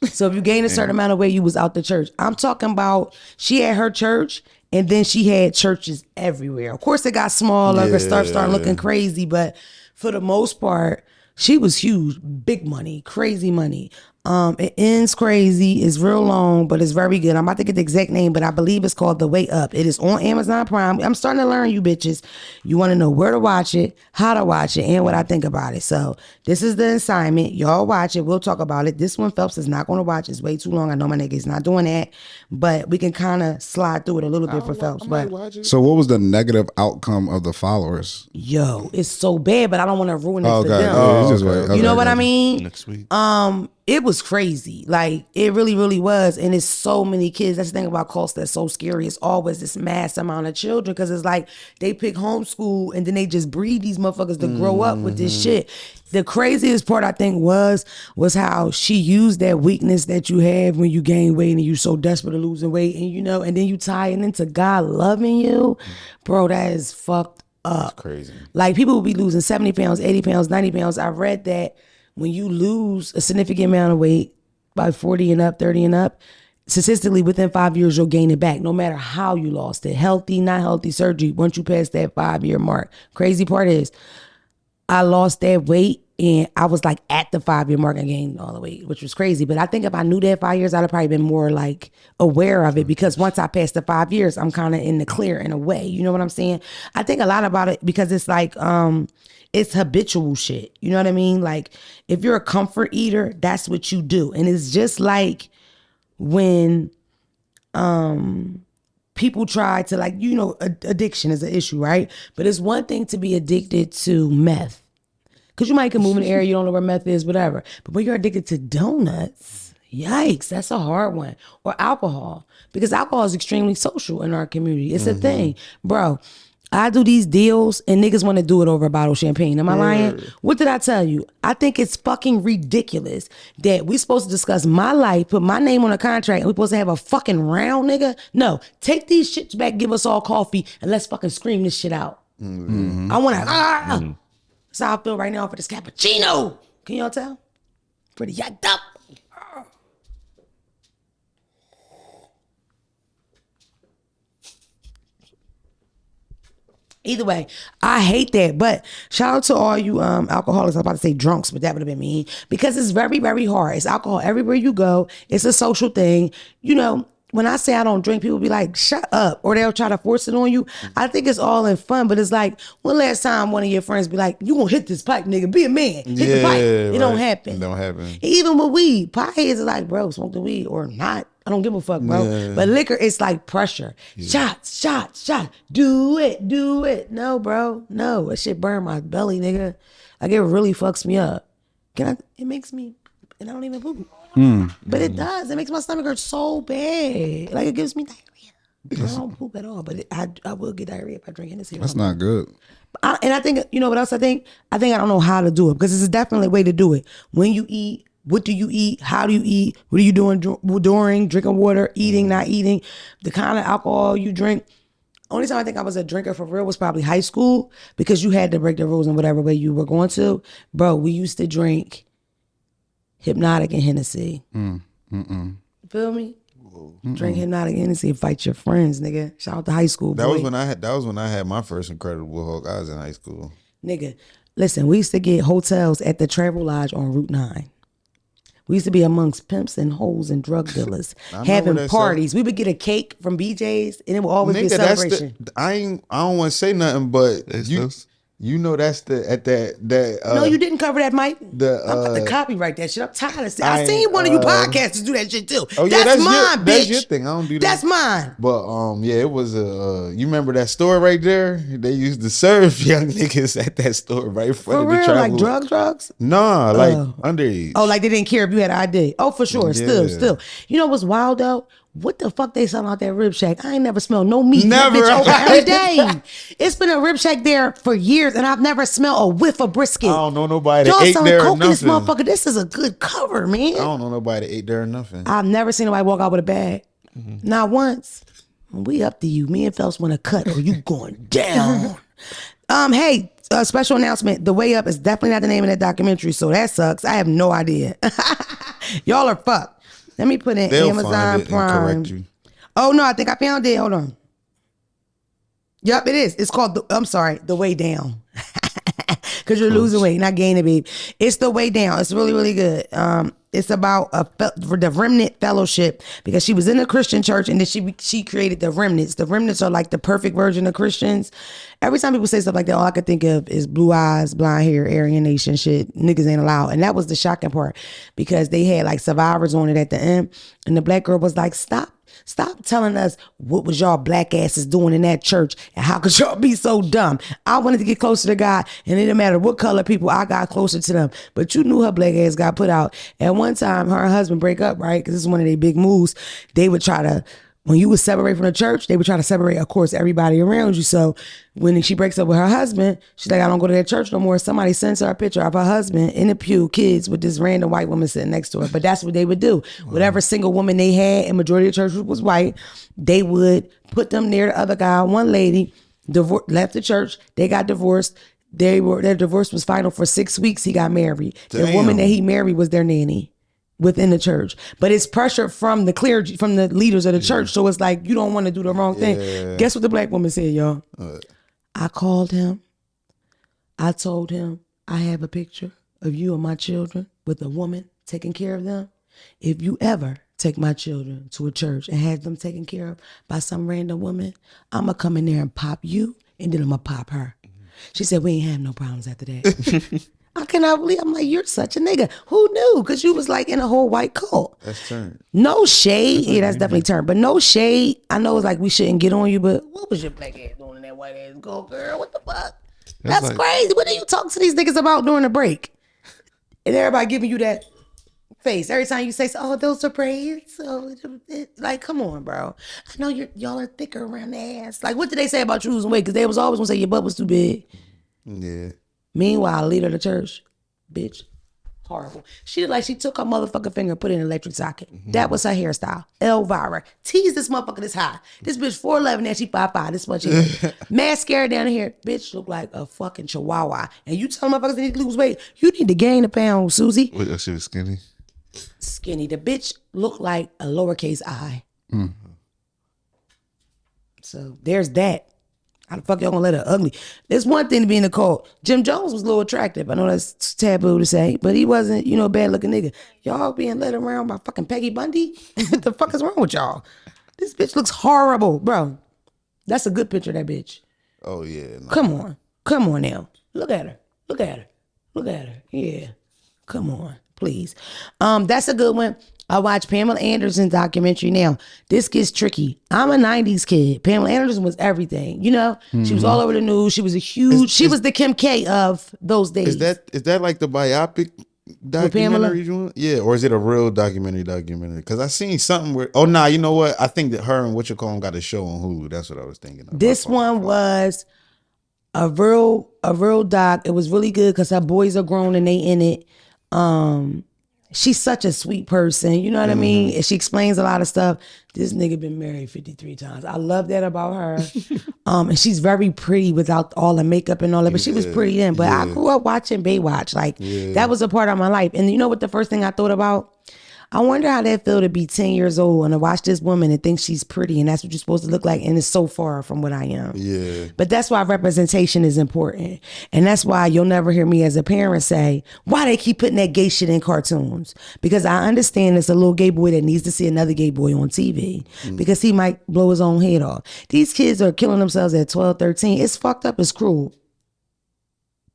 So if you gain a certain amount of weight, you was out the church. I'm talking about, she had her church, and then she had churches everywhere. Of course, it got smaller, started looking crazy, but for the most part, she was huge, big money, crazy money. It ends crazy. It's real long, but it's very good. I'm about to get the exact name, but I believe it's called The Way Up. It is on Amazon Prime. I'm starting to learn, you bitches. You want to know where to watch it, how to watch it, and what I think about it. So this is the assignment. Y'all watch it. We'll talk about it. This one Phelps is not going to watch. It's way too long. I know my nigga is not doing that, but we can kind of slide through it a little bit for Phelps. But So what was the negative outcome of the followers? yo, it's so bad, but I don't want to ruin it for them. Yeah, you just wait. You know Okay, what I gotcha. mean? Next week. It was crazy. Like, it really, really was. And it's so many kids. That's the thing about cults that's so scary. It's always this mass amount of children, because it's like they pick homeschool and then they just breed these motherfuckers to grow up with this shit. The craziest part, I think, was how she used that weakness that you have when you gain weight and you so desperate to losing weight, and you know, and then you tie it into God loving you. Bro, that is fucked up. Crazy. Like, people will be losing 70 pounds, 80 pounds, 90 pounds. I read that when you lose a significant amount of weight, by 40 and up, 30 and up, statistically within 5 years, you'll gain it back, no matter how you lost it. Healthy, not healthy surgery, once you pass that 5-year mark. Crazy part is, I lost that weight And I was like at the 5-year mark and gained all the weight, which was crazy. But I think if I knew that 5 years, I'd have probably been more like aware of it, because once I passed the 5 years, I'm kind of in the clear in a way. You know what I'm saying? I think a lot about it because it's like, it's habitual shit. You know what I mean? Like if you're a comfort eater, that's what you do. And it's just like when people try to, like, you know, addiction is an issue, right? But it's one thing to be addicted to meth. Because you might can move in the area, you don't know where meth is, whatever. But when you're addicted to donuts, yikes, that's a hard one. Or alcohol. Because alcohol is extremely social in our community. It's a thing. Bro, I do these deals and niggas want to do it over a bottle of champagne. Am I lying? What did I tell you? I think it's fucking ridiculous that we supposed to discuss my life, put my name on a contract, and we supposed to have a fucking round, nigga? No, take these shits back, give us all coffee, and let's fucking scream this shit out. I want to, that's how I feel right now for this cappuccino. Can y'all tell? Pretty yacked up. Either way, I hate that. But shout out to all you alcoholics. I was about to say drunks, but that would have been mean. Because it's very, very hard. It's alcohol everywhere you go. It's a social thing. You know, when I say I don't drink, people be like, shut up. Or they'll try to force it on you. I think it's all in fun, but it's like, when last time one of your friends be like, you gonna hit this pipe, nigga. Be a man. Hit the pipe. It don't happen. It don't happen. Even with weed, potheads is like, bro, smoke the weed or not. I don't give a fuck, bro. Yeah. But liquor, it's like pressure. Shots. Do it. No, bro. No, that shit burn my belly, nigga. Like, it really fucks me up. It makes me, and I don't even poop. But it does. It makes my stomach hurt so bad. Like, it gives me diarrhea. I don't poop at all, but I will get diarrhea if I drink Hennessy. That's not good. And I think, you know what else I think? I think I don't know how to do it, because it's definitely a way to do it. When you eat, what do you eat? How do you eat? What are you doing during drinking water, eating, not eating? The kind of alcohol you drink. Only time I think I was a drinker for real was probably high school, because you had to break the rules in whatever way you were going to. Bro, we used to drink Hypnotic and Hennessy. Feel me? Drink Hypnotic and Hennessy and fight your friends, nigga. Shout out to high school, boy. That was when I had my first Incredible Hulk. I was in high school. Nigga, listen, we used to get hotels at the Travel Lodge on Route 9. We used to be amongst pimps and hoes and drug dealers, having parties. We would get a cake from BJ's, and it would always be a celebration. I don't want to say nothing, but you know that's no, you didn't cover that, Mike. I'm about to copyright that shit. I'm tired of I seen one of you podcasters do that shit too. Oh yeah, that's mine, bitch. That's your thing. I don't do that. That's mine. But yeah, it was you remember that store right there? They used to serve young niggas at that store right in front of the real, Travel. like drugs? Nah, like underage. Oh, like they didn't care if you had an ID. Oh, for sure. Yeah. Still. You know what's wild though? What the fuck they selling out that Rib Shack? I ain't never smelled no meat. Never. That bitch open every day. It's been a Rib Shack there for years, and I've never smelled a whiff of brisket. I don't know nobody that Y'all ate selling there or coke in this nothing. motherfucker. This is a good cover, man. I don't know nobody that ate there or nothing. I've never seen nobody walk out with a bag. Not once. We up to you. Me and Phelps want to cut, or you going down. Hey, a special announcement. The Way Up is definitely not the name of that documentary, so that sucks. I have no idea. Y'all are fucked. Let me put in They'll Amazon find it Prime. and correct you. Oh no, I think I found it. Hold on. Yep, it is. It's called The Way Down. Because you're losing weight, not gaining, babe. It's The Way Down. It's really, really good. It's about the Remnant Fellowship, because she was in a Christian church, and then she created the Remnants. The Remnants are like the perfect version of Christians. Every time people say stuff like that, all I could think of is blue eyes, blonde hair, Aryan Nation shit. Niggas ain't allowed. And that was the shocking part, because they had like survivors on it at the end, and the black girl was like, Stop telling us what was y'all black asses doing in that church, and how could y'all be so dumb. I wanted to get closer to God, and it didn't matter what color people, I got closer to them. But you knew her black ass got put out. At one time, her and her husband break up, right? Because this is one of their big moves. They would try to, when you would separate from the church, they would try to separate, of course, everybody around you. So when she breaks up with her husband, she's like, I don't go to that church no more. Somebody sends her a picture of her husband in the pew, kids with this random white woman sitting next to her. But that's what they would do. Wow. Whatever single woman they had, and majority of the church was white, they would put them near the other guy. One lady left the church. They got divorced. Their divorce was final for 6 weeks. He got married. Damn. The woman that he married was their nanny within the church. But it's pressure from the clergy, from the leaders of the church. So it's like, you don't want to do the wrong thing. Guess what the black woman said, y'all? I called him. I told him I have a picture of you and my children with a woman taking care of them, if you ever take my children to a church and have them taken care of by some random woman, I'm going to come in there and pop you, and then I'm going to pop her. She said, we ain't have no problems after that. I cannot believe. I'm like, you're such a nigga. Who knew? Because you was like in a whole white coat. That's turned. No shade. Yeah, that's definitely turned. But no shade. I know it's like we shouldn't get on you, but what was your black ass doing in that white ass coat, girl? What the fuck? That's like, crazy. What do you talk to these niggas about during the break? And everybody giving you that face every time you say, "Oh, those are braids." So, like, come on, bro. I know y'all are thicker around the ass. Like, what did they say about you losing weight? Because they was always gonna say your butt was too big. Yeah. Meanwhile, leader of the church, bitch, horrible. She did like she took her motherfucking finger and put it in an electric socket. That was her hairstyle. Elvira. Tease this motherfucker this high. This bitch 4'11" and she 5'5", this much. Mascara down here. Bitch look like a fucking chihuahua. And you tell motherfuckers they need to lose weight. You need to gain a pound, Susie. What, she was skinny? Skinny. The bitch looked like a lowercase I. So there's that. How the fuck y'all gonna let her ugly? There's one thing to be in the cult. Jim Jones was a little attractive. I know that's taboo to say, but he wasn't, a bad looking nigga. Y'all being led around by fucking Peggy Bundy? What the fuck is wrong with y'all? This bitch looks horrible, bro. That's a good picture of that bitch. Oh yeah. No. Come on now. Look at her. Yeah. Come on, please. That's a good one. I watched Pamela Anderson's documentary now. This gets tricky. I'm a 90s kid. Pamela Anderson was everything, She was all over the news. She was she was the Kim K of those days. Is that like the biopic documentary you want? Yeah, or is it a real documentary? Because I seen something where, you know what? I think that her and whatchamacallit got a show on Hulu. That's what I was thinking of. This one was a real doc. It was really good because her boys are grown and they in it. She's such a sweet person, you know what I mean? And she explains a lot of stuff. This nigga been married 53 times. I love that about her. And she's very pretty without all the makeup and all that, but she was pretty then. But I grew up watching Baywatch. Like, that was a part of my life. And you know what the first thing I thought about? I wonder how that feel to be 10 years old and to watch this woman and think she's pretty and that's what you're supposed to look like, and it's so far from what I am. Yeah. But that's why representation is important. And that's why you'll never hear me as a parent say, why they keep putting that gay shit in cartoons? Because I understand it's a little gay boy that needs to see another gay boy on TV because he might blow his own head off. These kids are killing themselves at 12, 13. It's fucked up. It's cruel.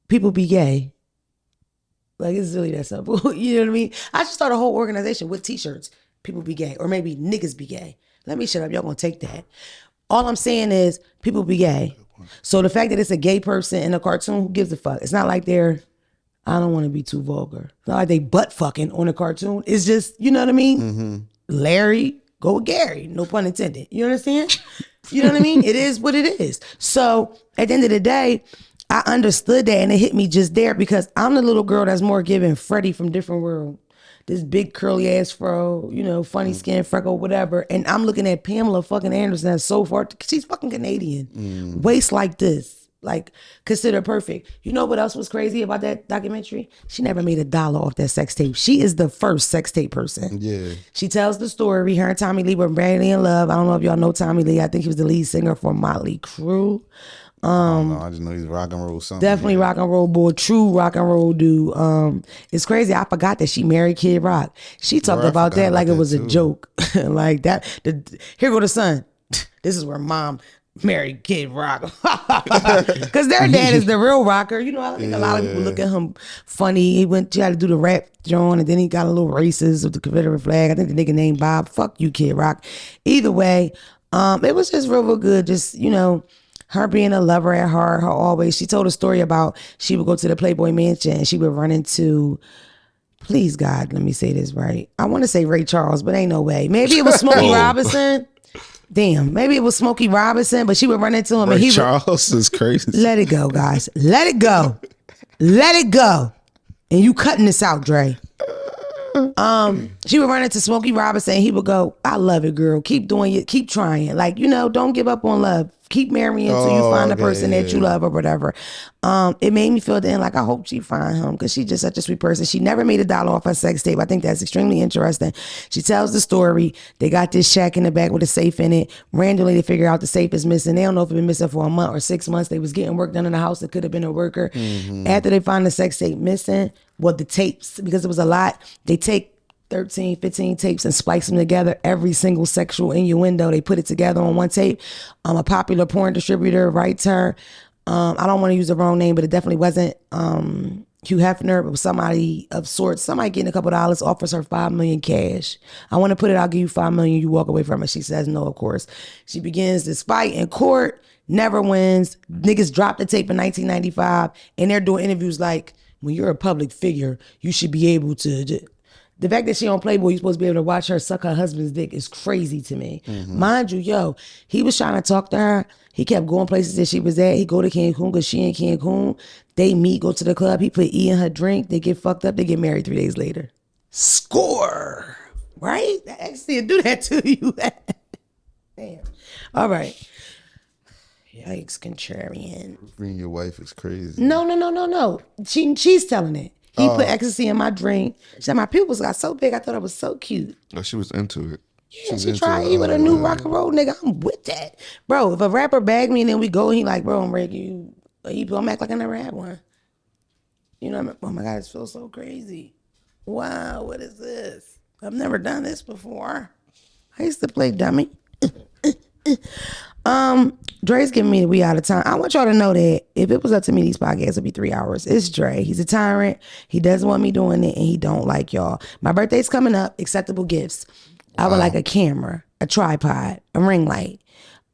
People be gay. Like, it's really that simple. You know what I mean? I should start a whole organization with t-shirts. People be gay. Or maybe niggas be gay. Let me shut up. Y'all gonna take that. All I'm saying is people be gay. So the fact that it's a gay person in a cartoon, who gives a fuck? It's not like I don't want to be too vulgar. It's not like they butt fucking on a cartoon. It's just, you know what I mean? Larry, go with Gary. No pun intended. You understand? You know what I mean? It is what it is. So at the end of the day, I understood that and it hit me just there because I'm the little girl that's more giving Freddie from Different World. This big curly ass fro, funny skin, freckle, whatever. And I'm looking at Pamela fucking Anderson that's so far, she's fucking Canadian. Waist like this, like considered perfect. You know what else was crazy about that documentary? She never made $1 off that sex tape. She is the first sex tape person. Yeah. She tells the story. Her and Tommy Lee were madly in love. I don't know if y'all know Tommy Lee. I think he was the lead singer for Motley Crue. I don't know. I just know he's rock and roll something. Definitely rock and roll boy, true rock and roll dude. It's crazy. I forgot that she married Kid Rock. She talked about that like it was a joke. Like that. Here go the son. This is where mom married Kid Rock. Because their dad is the real rocker. I think a lot of people look at him funny. He tried to do the rap joint and then he got a little racist with the Confederate flag. I think the nigga named Bob. Fuck you, Kid Rock. Either way, it was just real good. Just, her being a lover at heart, her always. She told a story about she would go to the Playboy Mansion and she would run into, please God, let me say this right. I want to say Ray Charles, but ain't no way. Maybe it was Smokey Robinson. Damn, maybe it was Smokey Robinson, but she would run into him Ray and Charles is crazy. Let it go, guys. Let it go. Let it go. And you cutting this out, Dre. She would run into Smokey Robinson and he would go, I love it, girl. Keep doing it. Keep trying. Like, don't give up on love. keep marrying until you find the person that you love or whatever. It made me feel then like I hope she find him because she's just such a sweet person. She never made $1 off her sex tape. I think that's extremely interesting. She tells the story. They got this shack in the back with a safe in it. Randomly, they figure out the safe is missing. They don't know if it's been missing for a month or 6 months. They was getting work done in the house. It could have been a worker. After they find the sex tape missing, well, the tapes, because it was a lot, they take 13, 15 tapes and splice them together. Every single sexual innuendo, they put it together on one tape. A popular porn distributor writes her. I don't want to use the wrong name, but it definitely wasn't Hugh Hefner. It was somebody of sorts. Somebody getting a couple dollars, offers her $5 million cash. I want to put it, I'll give you $5 million. You walk away from it. She says no, of course. She begins this fight in court, never wins. Niggas dropped the tape in 1995, and they're doing interviews like, when you're a public figure, you should be able to... The fact that she on Playboy, you're supposed to be able to watch her suck her husband's dick is crazy to me. Mind you, he was trying to talk to her. He kept going places that she was at. He go to Cancun because she in Cancun. They meet, go to the club. He put E in her drink. They get fucked up. They get married 3 days later. Score. Right? Actually, do that to you. Damn. All right. Yikes, contrarian. Bring your wife is crazy. No. She's telling it. He put ecstasy in my drink. She said my pupils got so big, I thought it was so cute. Oh, she was into it. Yeah, she tried to eat with a new rock and roll nigga. I'm with that. Bro, if a rapper bag me and then we go, he like, bro, I'm ready. You gonna act like I never had one. You know what I mean? Oh my God, it feels so crazy. Wow, what is this? I've never done this before. I used to play dummy. Dre's giving me the we out of time. I want y'all to know that if it was up to me, these podcasts would be 3 hours. It's Dre. He's a tyrant. He doesn't want me doing it, and he don't like y'all. My birthday's coming up. Acceptable gifts. I would like a camera, a tripod, a ring light.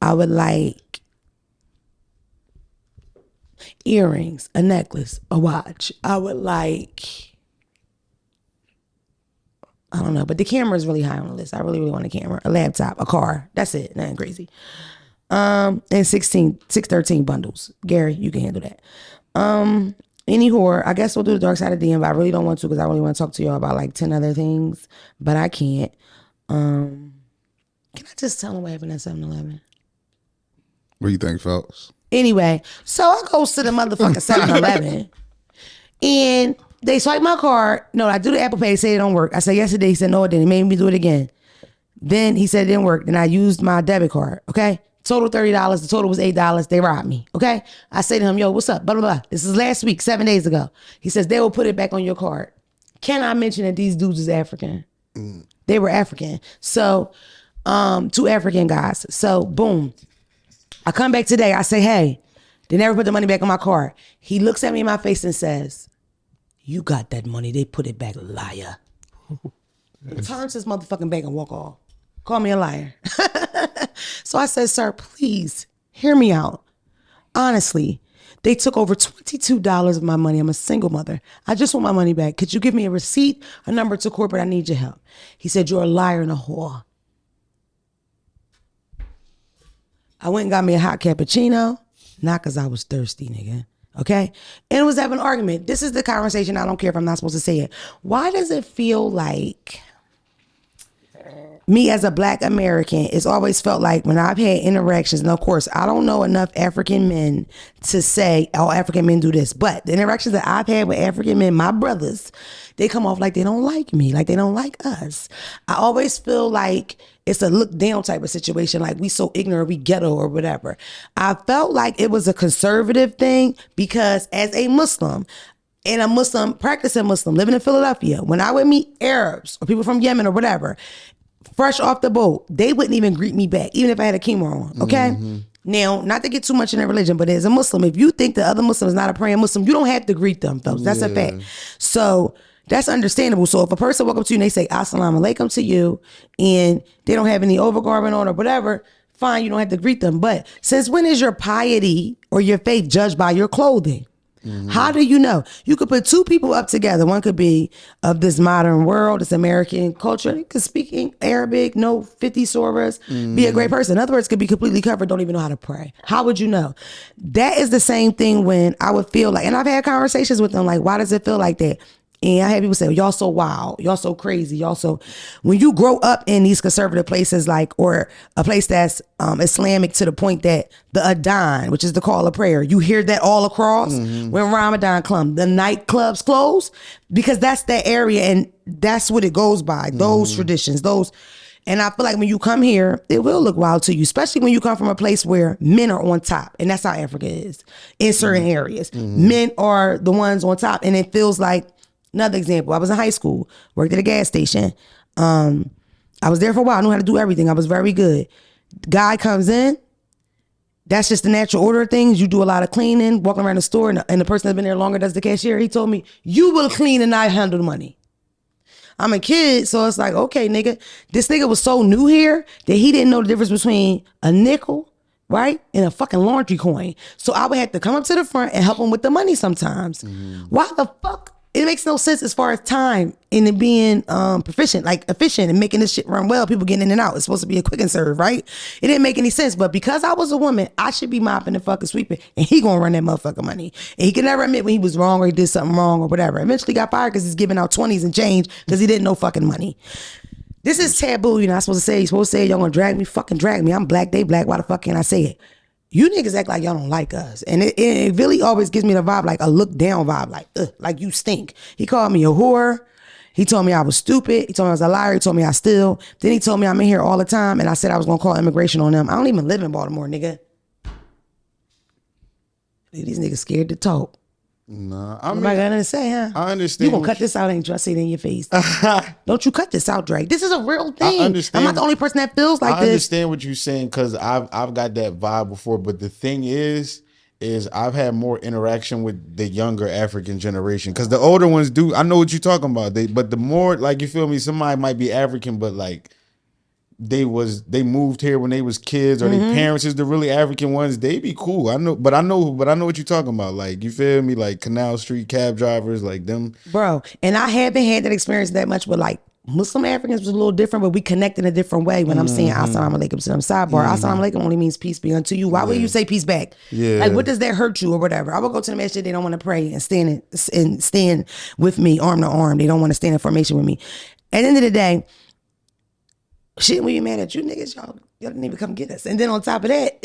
I would like earrings, a necklace, a watch. I would like, I don't know, but the camera is really high on the list. I really want a camera, a laptop, a car. That's it. Nothing crazy. And 613 bundles. Gary, you can handle that. Any whore, I guess we'll do the dark side of DM, but I really don't want to because I really want to talk to y'all about like 10 other things, but I can't. Can I just tell them what happened at 7-Eleven? What do you think, Phelps? Anyway, so I goes to the motherfucking 7-Eleven and they swipe my card. No, I do the Apple Pay. They say it don't work. I said yesterday. He said no, it didn't. He made me do it again. Then he said it didn't work. Then I used my debit card. Okay. Total $30. The total was $8. They robbed me. Okay. I say to him, yo, what's up? Blah, blah, blah. This is last week, 7 days ago. He says they will put it back on your card. Can I mention that these dudes is African? They were African. So, 2 African guys. So, boom. I come back today. I say, hey, they never put the money back on my card. He looks at me in my face and says, you got that money. They put it back, liar. He turns his motherfucking back and walk off. Call me a liar. So I said, sir, please hear me out. Honestly, they took over $22 of my money. I'm a single mother. I just want my money back. Could you give me a receipt, a number to corporate? I need your help. He said, you're a liar and a whore. I went and got me a hot cappuccino, not because I was thirsty, nigga. Okay? And it was having an argument. This is the conversation. I don't care if I'm not supposed to say it. Why does it feel like me as a Black American, it's always felt like when I've had interactions, and of course, I don't know enough African men to say, oh, African men do this. But the interactions that I've had with African men, my brothers, they come off like they don't like me, like they don't like us. I always feel like it's a look down type of situation, like we so ignorant, we ghetto or whatever. I felt like it was a conservative thing because as a Muslim, and a Muslim, practicing Muslim, living in Philadelphia, when I would meet Arabs or people from Yemen or whatever, fresh off the boat, they wouldn't even greet me back, even if I had a kimono on, okay? Now, not to get too much in their religion, but as a Muslim, if you think the other Muslim is not a praying Muslim, you don't have to greet them, folks. That's a fact. So that's understandable. So if a person walk up to you and they say, Assalamu alaikum to you, and they don't have any overgarment on or whatever, fine, you don't have to greet them. But since when is your piety or your faith judged by your clothing? How do you know? You could put 2 people up together. One could be of this modern world, this American culture. They could speak Arabic, know 50 surahs, be a great person. In other words, could be completely covered, don't even know how to pray. How would you know? That is the same thing when I would feel like, and I've had conversations with them, like, why does it feel like that? And I had people say, y'all so wild, y'all so crazy, y'all so. When you grow up in these conservative places, like, or a place that's Islamic to the point that the Adhan, which is the call of prayer, you hear that all across when Ramadan comes, the nightclubs close, because that's that area and that's what it goes by, those traditions, those. And I feel like when you come here, it will look wild to you, especially when you come from a place where men are on top. And that's how Africa is in certain areas. Men are the ones on top. And it feels like, another example, I was in high school, worked at a gas station. I was there for a while. I knew how to do everything. I was very good. Guy comes in. That's just the natural order of things. You do a lot of cleaning, walking around the store, and the person that's been there longer does the cashier. He told me, you will clean and I handle the money. I'm a kid, so it's like, okay, nigga. This nigga was so new here that he didn't know the difference between a nickel, right, and a fucking laundry coin. So I would have to come up to the front and help him with the money sometimes. Why the fuck? It makes no sense as far as time and it being proficient, like efficient and making this shit run well. People getting in and out. It's supposed to be a quick and serve, right? It didn't make any sense. But because I was a woman, I should be mopping and fucking sweeping, and he gonna run that motherfucking money. And he could never admit when he was wrong or he did something wrong or whatever. Eventually got fired because he's giving out 20s and change because he didn't know fucking money. This is taboo. You're not supposed to say. You're supposed to say, y'all gonna drag me? Fucking drag me. I'm black, they black. Why the fuck can't I say it? You niggas act like y'all don't like us. And it really always gives me the vibe, like a look down vibe, like, ugh, like you stink. He called me a whore. He told me I was stupid. He told me I was a liar. He told me I steal. Then he told me I'm in here all the time. And I said I was going to call immigration on them. I don't even live in Baltimore, nigga. These niggas scared to talk. Nah, I mean, Nobody got nothing to say, huh? I understand. You gonna cut this out, ain't you? I see it in your face. Don't you cut this out, Drake. This is a real thing. I understand. I'm not the only person that feels like I this. understand what you're saying because I've got that vibe before. But the thing is I've had more interaction with the younger African generation because the older ones do. I know what you're talking about. But the more, like, you feel me, somebody might be African, but like they moved here when they was kids, or their parents is the really African ones. They be cool. I know what you're talking about. Like, you feel me? Like Canal Street cab drivers, like them. Bro, and I haven't had that experience that much with like Muslim Africans. Was a little different, but we connect in a different way when I'm saying assalamu alaikum to them. Sidebar, assalamu alaikum only means peace be unto you. Why would you say peace back? Yeah. Like, what does that hurt you or whatever? I will go to the masjid, they don't want to pray and stand with me arm to arm. They don't want to stand in formation with me. At the end of the day, shit, we be mad at you niggas, y'all didn't even come get us. And then on top of that,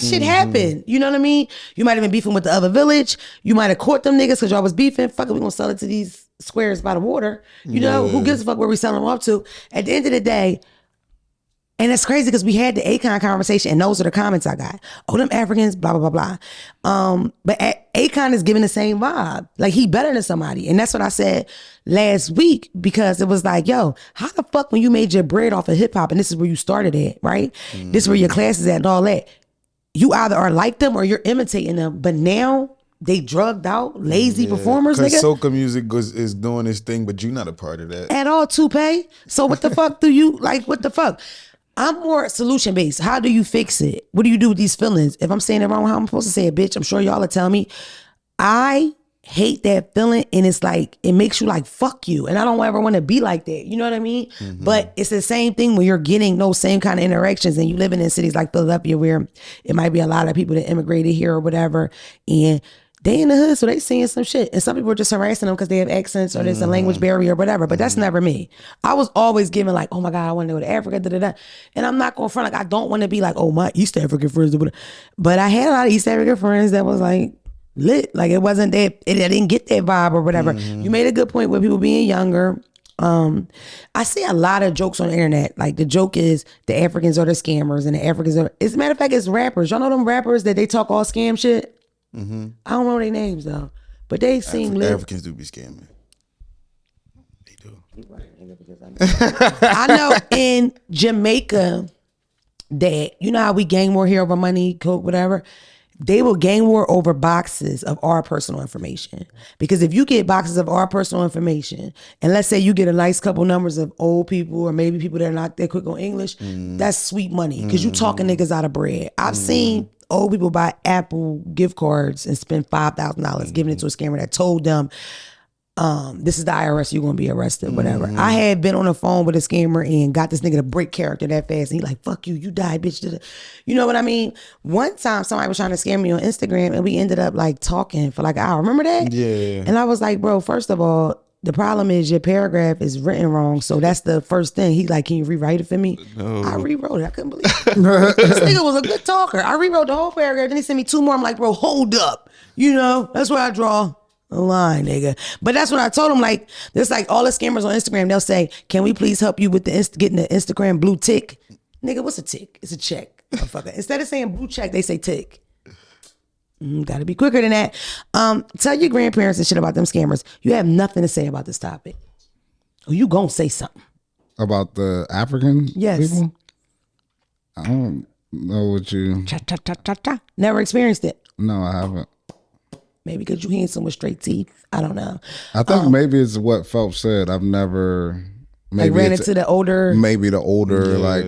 shit happened. You know what I mean? You might have been beefing with the other village. You might have caught them niggas because y'all was beefing. Fuck it, we gonna sell it to these squares by the water. You know, who gives a fuck where we selling them off to? At the end of the day, and it's crazy because we had the Akon conversation and those are the comments I got. Oh, them Africans, blah, blah, blah, blah. But Akon is giving the same vibe. Like, he better than somebody. And that's what I said last week, because it was like, yo, how the fuck when you made your bread off of hip hop and this is where you started at, right? This is where your class is at and all that. You either are like them or you're imitating them. But now they drugged out, lazy performers, nigga. Soca music is doing this thing, but you're not a part of that. At all, Toupee. So what the fuck do you, like, what the fuck? I'm more solution based. How do you fix it? What do you do with these feelings? If I'm saying it wrong, how am I supposed to say it, bitch? I'm sure y'all will tell me. I hate that feeling, and it's like, it makes you like, fuck you. And I don't ever want to be like that. You know what I mean? But it's the same thing when you're getting those same kind of interactions and you living in cities like Philadelphia where it might be a lot of people that immigrated here or whatever. And they in the hood, so they seeing some shit. And some people are just harassing them because they have accents or there's a language barrier or whatever. But that's never me. I was always giving like, oh my God, I want to go to Africa, da da da. And I'm not going to front, like, I don't want to be like, oh, my East African friends. But I had a lot of East African friends that was like lit. Like, it wasn't that, I didn't get that vibe or whatever. You made a good point with people being younger. I see a lot of jokes on the internet. Like, the joke is the Africans are the scammers and the Africans are, as a matter of fact, it's rappers. Y'all know them rappers that they talk all scam shit? I don't know their names though, but they seem lit. Africans do be scamming. They do. I know in Jamaica that, you know how we gang war here over money, coke, whatever. They will gang war over boxes of our personal information. Because if you get boxes of our personal information, and let's say you get a nice couple numbers of old people or maybe people that are not that quick on English, that's sweet money. Because you talking niggas out of bread. I've seen old people buy Apple gift cards and spend $5,000 giving it to a scammer that told them, this is the IRS, you're gonna be arrested, whatever. I had been on the phone with a scammer and got this nigga to break character that fast. And he like, fuck you, you died, bitch. You know what I mean? One time somebody was trying to scam me on Instagram and we ended up like talking for like an hour. Remember that? Yeah. And I was like, bro, first of all, the problem is your paragraph is written wrong. So that's the first thing. He like, can you rewrite it for me? No. I rewrote it. I couldn't believe it. This nigga was a good talker. I rewrote the whole paragraph. Then he sent me 2 more. I'm like, bro, hold up. You know, that's where I draw a line, nigga. But that's what I told him. Like, there's like all the scammers on Instagram. They'll say, can we please help you with getting the Instagram blue tick? Nigga, what's a tick? It's a check, motherfucker. Instead of saying blue check, they say tick. Gotta be quicker than that. Tell your grandparents and shit about them scammers. You have nothing to say about this topic. Or you gonna say something. About the African Yes. people? I don't know what you... Cha-cha-cha-cha-cha. Never experienced it. No, I haven't. Maybe because you handsome with straight teeth. I don't know. I think maybe it's what Phelps said. I've never... Like ran into the older... Maybe the older, like,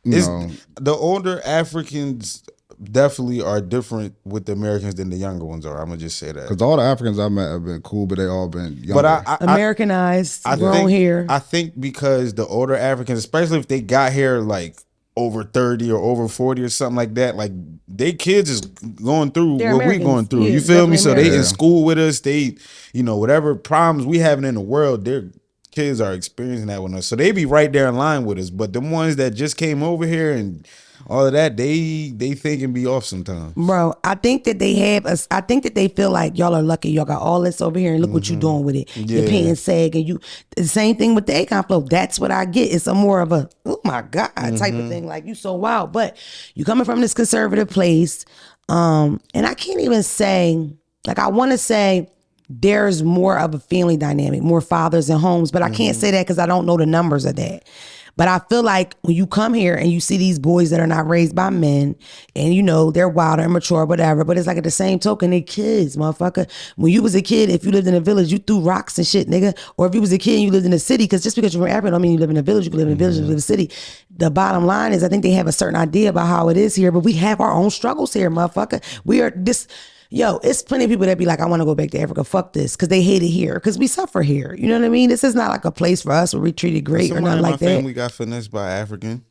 you know... The older Africans... definitely are different with the Americans than the younger ones are. I'm gonna just say that because all the Africans I met have been cool, but they all been younger. But I Americanized, grown here. I think because the older Africans, especially if they got here like over 30 or over 40 or something like that, like they kids is going through They're what we Americans. going through. Yeah, you feel me? So Americans. they in school with us. They, you know, whatever problems we having in the world, their kids are experiencing that with us. So they be right there in line with us. But the ones that just came over here and all of that, they think and be off sometimes. Bro, I think that they have us. I think that they feel like y'all are lucky. Y'all got all this over here and look what you doing with it. You're paying SAG and you, the same thing with the Akon flow. That's what I get. It's a more of a, oh my God, type of thing. Like you so wild. But you coming from this conservative place. And I can't even say, like I want to say there's more of a family dynamic, more fathers and homes, but I can't say that because I don't know the numbers of that. But I feel like when you come here and you see these boys that are not raised by men and, you know, they're wild or immature, whatever, but it's like at the same token, they kids, motherfucker. When you was a kid, if you lived in a village, you threw rocks and shit, nigga. Or if you was a kid and you lived in a city, because just because you're from Africa don't mean you live in a village. You can live in a village, you live in a city. The bottom line is I think they have a certain idea about how it is here, but we have our own struggles here, motherfucker. We are this... Yo, it's plenty of people that be like, I want to go back to Africa. Fuck this. Because they hate it here. Because we suffer here. You know what I mean? This is not like a place for us where we treated great or nothing like that. My family got finessed by African.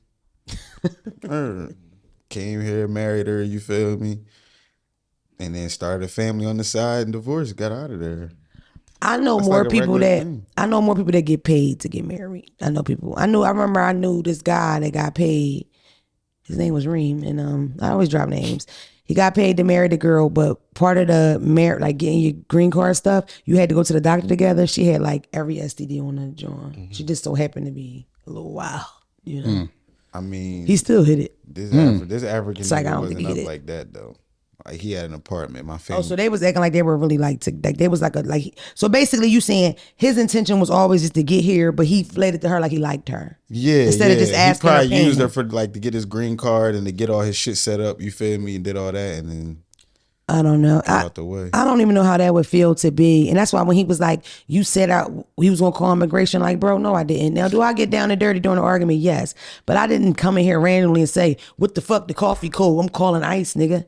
Came here, married her, you feel me? And then started a family on the side and divorced, got out of there. I know That's more like a people regular that thing. I know more people that get paid to get married. I know people. I remember I knew this guy that got paid. His name was Reem, and I always drop names. He got paid to marry the girl, but part of the marriage, like getting your green card stuff, you had to go to the doctor together. She had like every STD on the joint. She just so happened to be a little wild, you know. I mean, He still hit it. this African It's like, I nigga don't think wasn't he up hit it. like that though. Like he had an apartment. My family. Oh, so they was acting like they were really like they was like so basically you saying his intention was always just to get here, but he fled it to her like he liked her. Yeah, Instead of just asking he her probably used her opinion. for like to get his green card and to get all his shit set up. You feel me? And did all that, and then I don't know. out the way. I don't even know how that would feel to be. And that's why when he was like, you said he was going to call immigration, like, bro, no, I didn't. Now, do I get down and dirty during the argument? Yes. But I didn't come in here randomly and say, what the fuck, the coffee cold? I'm calling ICE, nigga.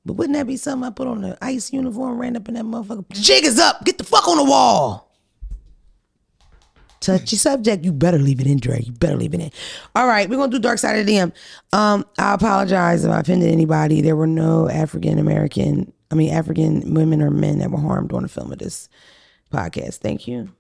But wouldn't that be something I put on the ICE uniform, ran up in that motherfucker? The jig is up. Get the fuck on the wall. Touchy subject. You better leave it in, Dre. You better leave it in. All right, we're gonna do Dark Side of the DM. I apologize if I offended anybody. There were no African women or men that were harmed on the film of this podcast. Thank you.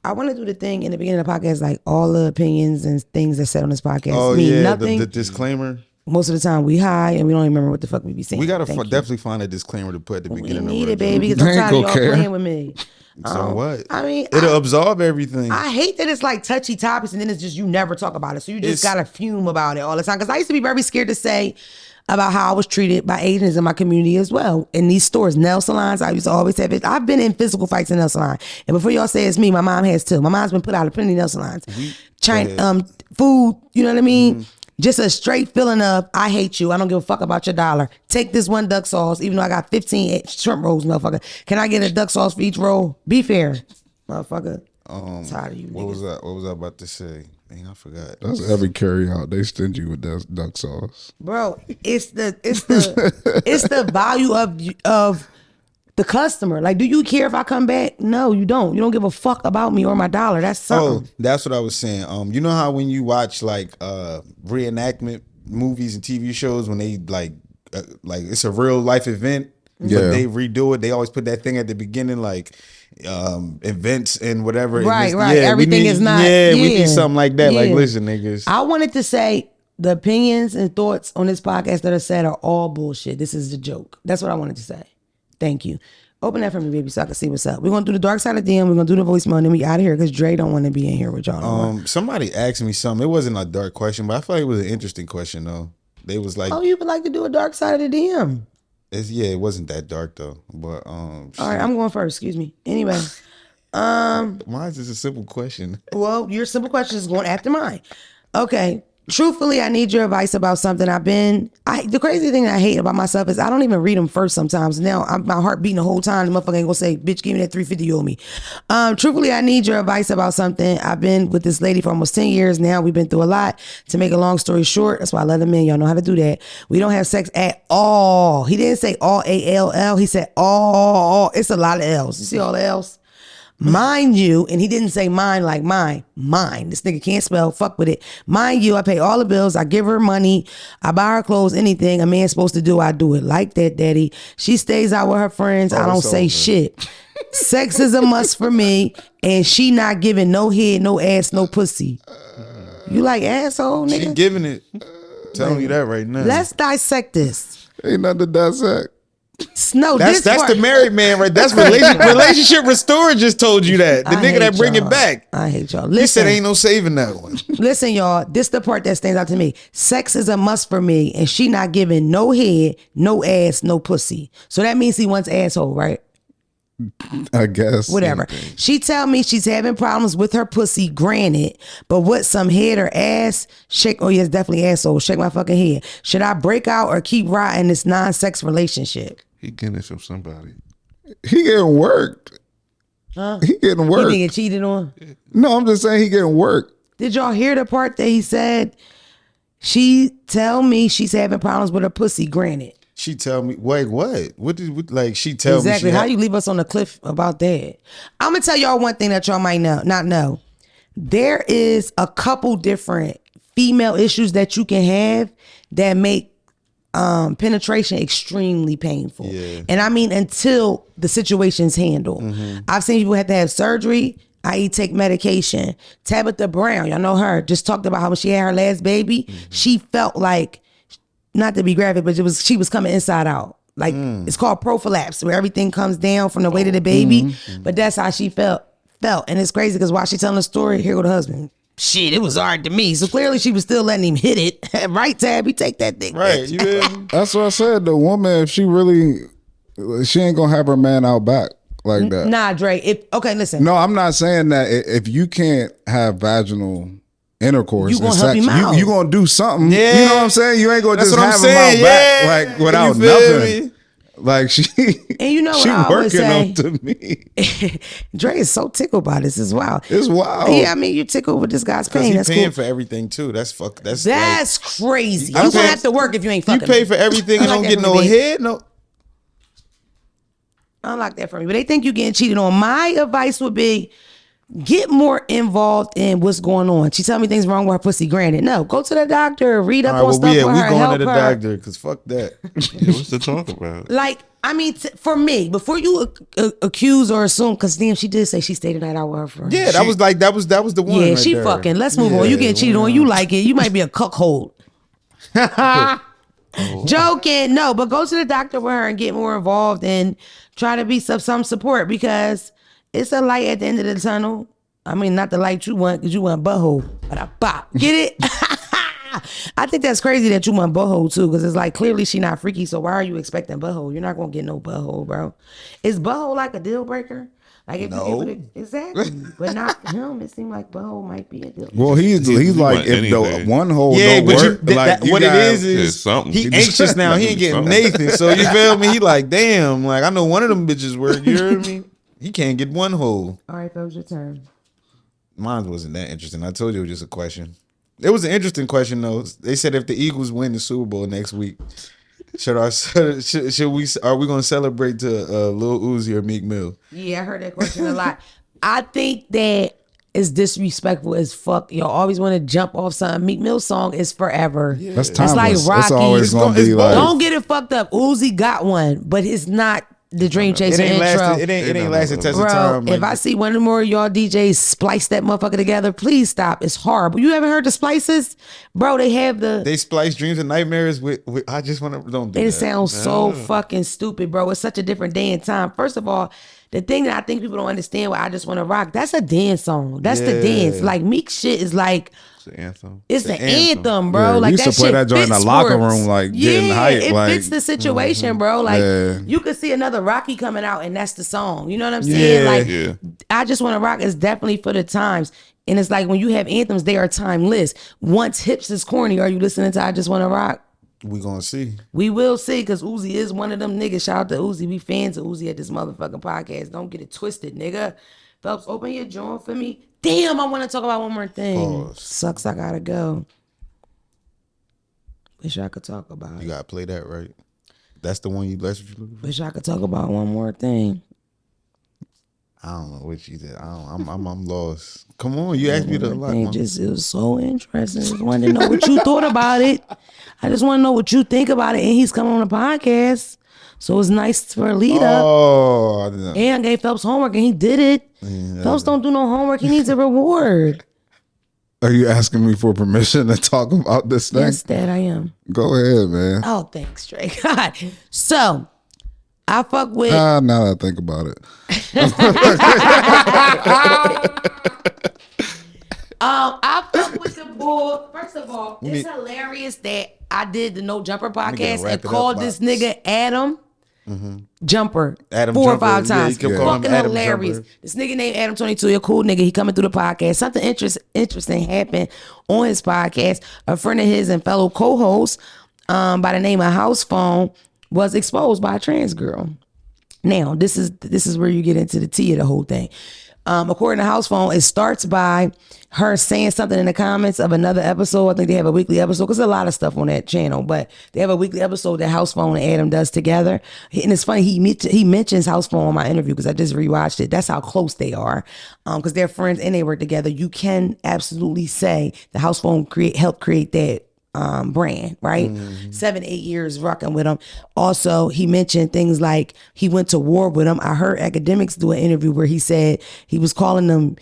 I want to do the thing in the beginning of the podcast, like all the opinions and things that's said on this podcast mean nothing. The disclaimer. Most of the time we high and we don't even remember what the fuck we be saying. We gotta Thank you. definitely find a disclaimer to put at the We beginning. need of it, baby, because I'm They ain't tired of y'all gonna care. playing with me. So what? I mean, It'll absorb everything. I hate that it's like touchy topics and then it's just you never talk about it. So you just It's- gotta fume about it all the time. Because I used to be very scared to say about how I was treated by Asians in my community as well. In these stores, nail salons, I used to always have it. I've been in physical fights in nail salon. And before y'all say it's me, my mom has too. My mom's been put out of plenty of nail salons. China, food, you know what I mean? Just a straight feeling of, I hate you. I don't give a fuck about your dollar. Take this one duck sauce, even though I got 15 shrimp rolls, motherfucker. Can I get a duck sauce for each roll? Be fair, motherfucker. Tired of you What was niggas. that? What was I about to say? Dang, I forgot. That's every carry out. They stingy with that duck sauce. Bro, it's the value of the customer. Like, do you care if I come back? No, you don't. You don't give a fuck about me or my dollar. That's Oh, something. that's what I was saying. You know how when you watch like reenactment movies and TV shows when they like it's a real life event, Yeah. but they redo it. They always put that thing at the beginning, like events and whatever. Right, and right. Yeah, Everything is not. Yeah, we yeah. need something like that. Like, Yeah. listen, niggas. I wanted to say the opinions and thoughts on this podcast that are said are all bullshit. This is the joke. That's what I wanted to say. Thank you. Open that for me, baby, so I can see what's up. We're gonna do the dark side of DM. We're gonna do the voicemail, and then we out of here because Dre don't want to be in here with y'all no more. Somebody asked me something. It wasn't a dark question, but I feel like it was an interesting question though. They was like, Oh, you would like to do a dark side of the DM? it wasn't that dark though. But All right, I'm going first. Excuse me. Anyway, mine is just a simple question. well, your simple question is going after mine. Okay. Truthfully, I need your advice about something. The crazy thing that I hate about myself is I don't even read them first sometimes. Now, my heart beating the whole time. The motherfucker ain't gonna say, bitch, give me that 350 you owe me. Truthfully, I need your advice about something. I've been with this lady for almost 10 years now. We've been through a lot. To make a long story short, that's why I love the men. Y'all know how to do that. We don't have sex at all. He didn't say all, A-L-L. He said all. It's a lot of L's. You see all the L's? Mind you, and he didn't say mine like mine. This nigga can't spell. Fuck with it. Mind you, I pay all the bills. I give her money. I buy her clothes. Anything a man's supposed to do, I do it. Like that, daddy. She stays out with her friends. I don't say shit. Sex is a must for me, and she not giving no head, no ass, no pussy. You like asshole, nigga? She giving it. Telling you that right now. Let's dissect this. Ain't nothing to dissect. No, That's part- the married man, right? That's relationship restorer just told you that. The I nigga hate that bring y'all. it back. I hate y'all. He Listen, said ain't no saving that one. listen, y'all. This the part that stands out to me. Sex is a must for me, and she not giving no head, no ass, no pussy. So that means he wants asshole, right? I guess. Whatever. She tell me she's having problems with her pussy, granted, but what, some head or ass? Shake, oh yes, definitely asshole. Shake my fucking head. Should I break out or keep riding this non-sex relationship? He getting it from somebody. He getting worked. Huh? He getting He worked. didn't get cheated on? No, I'm just saying he getting worked. Did y'all hear the part that he said, she tell me she's having problems with her pussy, granted? She tell me, wait, what? Like she tell Exactly. me How you leave us on the cliff about that? I'm gonna tell y'all one thing that y'all might not know. There is a couple different female issues that you can have that make penetration extremely painful. Yeah. And I mean until the situation's handled. I've seen people have to have surgery, i.e. take medication. Tabitha Brown, y'all know her, just talked about how when she had her last baby, she felt like, not to be graphic, but she was coming inside out. Like it's called prolapse, where everything comes down from the weight of the baby. But that's how she felt. And it's crazy because while she telling the story, here go the husband. Shit, it was hard to me. So clearly she was still letting him hit it. Right, Tabby? Take that thing. right. You feel me? That's what I said. The woman, if she really, she ain't gonna have her man out back like that. Nah, Dre. Okay, listen. No, I'm not saying that. If you can't have vaginal intercourse, You gonna and help sex, him out. you gonna do something. Yeah. You know what I'm saying? You ain't gonna That's just what I'm have him saying, out back yeah. like without You feel nothing. me? Like she, And you know what she I always working say? up to me. Dre is so tickled by this as well. It's wild. Yeah, I mean, you tickled with this guy's Because pain. he That's paying cool. for everything too. That's Crazy. I You gonna pay- have to work if you ain't you fucking pay me. for everything and I don't like get that no from me. head. No. I don't like that for me. But they think you getting cheated on. My advice would be get more involved in what's going on. She tell me things wrong with her pussy. Granted, no. Go to the doctor. Read up All right, on well, stuff we with her. going Help to the her. doctor because fuck that. Yeah, what's to talk about? Like, I mean, for me, before you accuse or assume, because damn, she did say she stayed the night out with her friend. Yeah, that was the one. Yeah, right she there. fucking. Let's move on. You Yeah, getting cheated on. You like it. You might be a cuckold. Joking. No, but go to the doctor with her and get more involved and try to be some support because it's a light at the end of the tunnel. I mean, not the light you want because you want butthole. But I bop. Get it? I think that's crazy that you want butthole too because it's like clearly she not freaky. So why are you expecting butthole? You're not going to get no butthole, bro. Is butthole like a deal breaker? Like if No. you exactly, but not him. It seemed like butthole might be a deal. Well, he's like want if anything. the one hole Yeah, don't but work, like you what got, it is It's something. he He anxious now. He ain't getting something. Nathan. So you feel me? He like, damn, like I know one of them bitches work. You hear me? He can't get one hole. All right, that was your turn. Mine wasn't that interesting. I told you it was just a question. It was an interesting question though. They said if the Eagles win the Super Bowl next week, should we are we gonna celebrate to Lil Uzi or Meek Mill? Yeah, I heard that question a lot. I think that is disrespectful as fuck. Y'all always want to jump off something. Meek Mill's song is forever. that's It's like timeless. Rocky. It's always gonna It's be both. like Don't get it fucked up. Uzi got one, but it's not the Dream It Chaser ain't intro. lasted. It ain't lasted test of Bro, time. if I see one or more of y'all DJs splice that motherfucker together, please stop. It's horrible. You haven't heard the splices? Bro, they have they splice dreams and nightmares with I just want to don't do It that. sounds so fucking stupid, bro. It's such a different day and time. First of all, the thing that I think people don't understand what I Just Want to Rock, that's a dance song. That's the dance. Like Meek shit is like, It's the anthem. it's the anthem, bro. Yeah, we like used that to play shit that joint in the fits locker for- room, like, getting hype, It like- fits the situation, bro. Like Yeah. you could see another Rocky coming out, and that's the song. You know what I'm saying? Like Yeah. I Just Want to Rock is definitely for the times. And it's like when you have anthems, they are timeless. Once hips is corny, are you listening to I Just Want to Rock? We gonna see. We will see, because Uzi is one of them niggas. Shout out to Uzi. We fans of Uzi at this motherfucking podcast. Don't get it twisted, nigga. Phelps, open your joint for me. Damn, I want to talk about one more thing. Pause. Sucks, I gotta go. Wish I could talk about You it. gotta play that right. That's the one you. That's what you looking for. Wish I could talk about one more thing. I don't know what you did. I'm lost. Come on, you asked me to a lot. Thing man. just, it was so interesting. Just wanted to know what you thought about it. I just want to know what you think about it. And he's coming on the podcast, so it's nice for a lead up. Oh, I didn't. And I gave Phelps homework, and he did it. Phelps don't do no homework. He needs a reward. Are you asking me for permission to talk about this thing? Yes, Dad, I am. Go ahead, man. Oh, thanks, Trey. God. So, I fuck with. Now that I think about it. I fuck with the bull. First of all, it's hilarious that I did the No Jumper podcast wrap and it up, called Box. this nigga Adam Jumper Adam 4 or Jumper. 5 Yeah, you times. kept calling him Fucking Adam hilarious. Jumper. This nigga named Adam22, a cool nigga. He coming through the podcast. Something interesting happened on his podcast. A friend of his and fellow co-host by the name of House Phone was exposed by a trans girl. Now, this is where you get into the tea of the whole thing. According to House Phone, it starts by her saying something in the comments of another episode. I think they have a weekly episode because there's a lot of stuff on that channel, but they have a weekly episode that House Phone and Adam does together. And it's funny, he mentions House Phone on my interview because I just rewatched it. That's how close they are, because they're friends and they work together. You can absolutely say the House Phone helped create that brand, right? 7-8 years rocking with him. Also, he mentioned things like he went to war with him. I heard Academics do an interview where he said he was calling them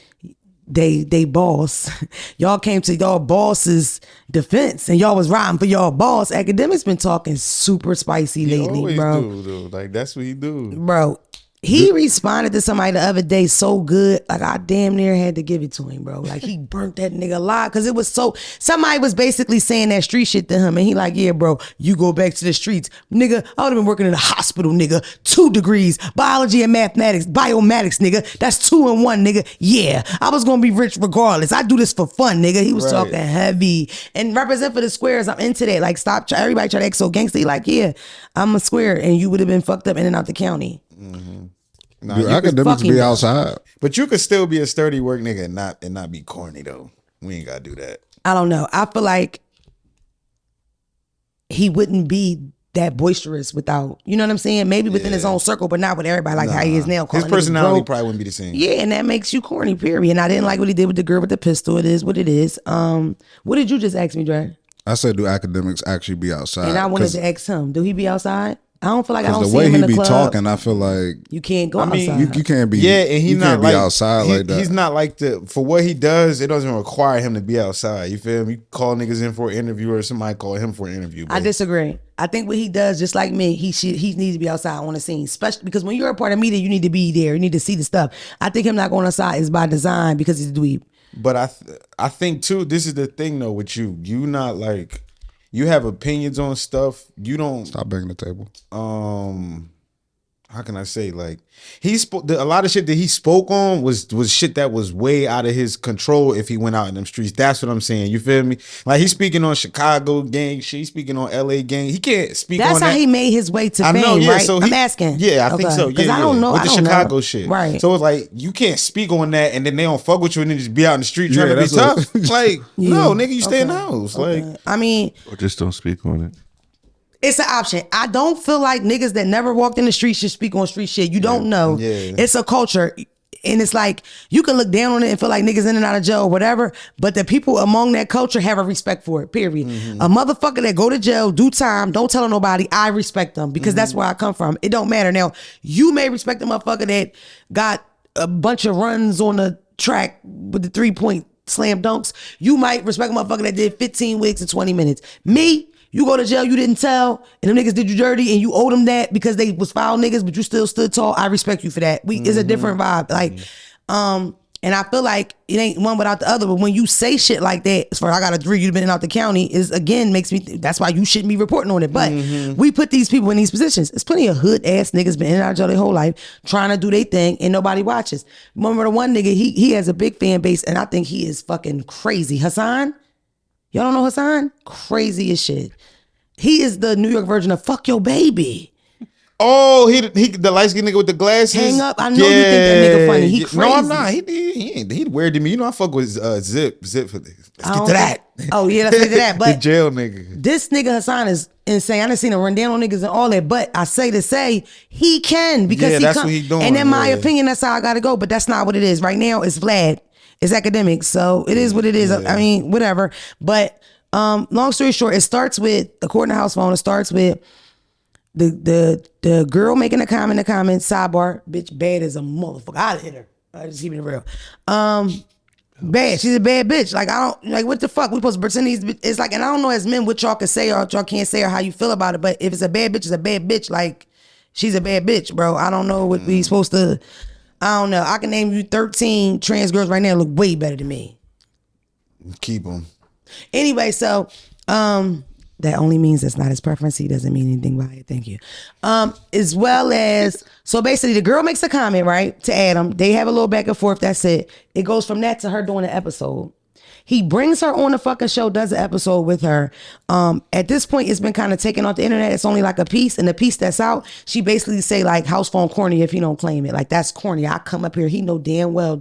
they boss. Y'all came to y'all boss's defense and y'all was riding for y'all boss. Academics been talking super spicy He lately, always bro. do, though. Like that's what he do. Bro, he responded to somebody the other day so good, like I damn near had to give it to him, bro. Like he burnt that nigga alive because it was so. Somebody was basically saying that street shit to him, and he like, yeah, bro, you go back to the streets, nigga. I would have been working in a hospital, nigga. 2 degrees, biology and mathematics, biomatics, nigga. That's 2 in 1, nigga. Yeah, I was gonna be rich regardless. I do this for fun, nigga. He was Right. talking heavy and represent for the squares. I'm into that. Like, stop. Everybody try to act so gangster. He like, yeah, I'm a square, and you would have been fucked up in and out the county. Nah, Do you could- academics fucking be do. outside? but you could still be a sturdy work nigga and not be corny though. We ain't gotta do that. I don't know. I feel like he wouldn't be that boisterous without, you know what I'm saying? Maybe within his own circle, but not with everybody like how he is now. His calling niggas personality broke. probably wouldn't be the same. Yeah, and that makes you corny, period. And I didn't like what he did with the girl with the pistol. It is what it is. What did you just ask me, Dre? I said, do academics actually be outside? And I wanted to ask him, do he be outside? I don't feel like I don't the see way him he in the be club. talking, I feel like You can't go mean, outside. you can't be. Yeah, and he's you not can't like be outside like that. He's not like for what he does. It doesn't require him to be outside. You feel me? You call niggas in for an interview, or somebody call him for an interview. I but- disagree. I think what he does, just like me, he needs to be outside on the scene, especially because when you're a part of media, you need to be there. You need to see the stuff. I think him not going outside is by design because he's a dweeb. But I think too. This is the thing though with you. You not like you have opinions on stuff. You don't. Stop banging the table. How can I say, like, he spoke a lot of shit that he spoke on was shit that was way out of his control if he went out in them streets. That's what I'm saying. You feel me? Like, he's speaking on Chicago gang shit. He's speaking on LA gang. He can't speak That's on how that. he made his way to I fame, know, yeah. right? So I'm asking. Yeah, I think so. Because Yeah, I don't know. with I the don't Chicago know. shit, Right. So it's like you can't speak on that, and then they don't fuck with you, and then just be out in the street trying Yeah, to be that's tough. Like, no, nigga, you stay in the Okay. house. Okay. Like, I mean, Or just don't speak on it. it's an option. I don't feel like niggas that never walked in the street should speak on street shit. You don't know. Yeah. It's a culture. And it's like, you can look down on it and feel like niggas in and out of jail or whatever, but the people among that culture have a respect for it, period. A motherfucker that go to jail, do time, don't tell nobody, I respect them because that's where I come from. It don't matter. Now, you may respect the motherfucker that got a bunch of runs on the track with the 3-point slam dunks. You might respect a motherfucker that did 15 wigs in 20 minutes. Me, you go to jail, you didn't tell, and them niggas did you dirty, and you owe them that because they was foul niggas, but you still stood tall. I respect you for that. It's a different vibe. Like, and I feel like it ain't one without the other. But when you say shit like that, as far as I got a degree, you've been out the county, is again makes me. That's why you shouldn't be reporting on it. But we put these people in these positions. There's plenty of hood ass niggas been in and out of jail their whole life trying to do their thing, and nobody watches. Remember the one nigga? He has a big fan base, and I think he is fucking crazy. Hassan. Y'all don't know Hassan? Crazy as shit. He is the New York version of fuck your baby. Oh, he the light skinned nigga with the glasses. Hang up. I know you think that nigga funny. He crazy. No, I'm not. He weird to me. You know, I fuck with Zip for this. Let's get to that. Oh yeah, let's get to that. But the jail nigga. This nigga Hassan is insane. I done seen him run down on niggas and all that. But I say to say he can because that's what he doing. And in my opinion, that's how I gotta go. But that's not what it is. Right now, it's Vlad. It's academic. So it is what it is. I mean, whatever. But long story short, it starts with, according to House Phone, it starts with the girl making a comment in the comments, sidebar, bitch bad as a motherfucker. I'll hit her. I just keep it real. Bad. She's a bad bitch. Like, I don't, like, what the fuck? We supposed to pretend these, it's like, and I don't know as men what y'all can say or what y'all can't say or how you feel about it, but if it's a bad bitch, it's a bad bitch. Like, she's a bad bitch, bro. I don't know what we supposed to, I don't know. I can name you 13 trans girls right now that look way better than me. Keep them. Anyway, so, that only means it's not his preference. He doesn't mean anything by it. Thank you. As well as, so basically the girl makes a comment, right, to Adam. They have a little back and forth. That's it. It goes from that to her doing an episode. He brings her on the fucking show, does an episode with her. At this point, it's been kind of taken off the internet. It's only like a piece. And the piece that's out, she basically say like, house phone corny if you don't claim it. Like, that's corny. I come up here. He know damn well.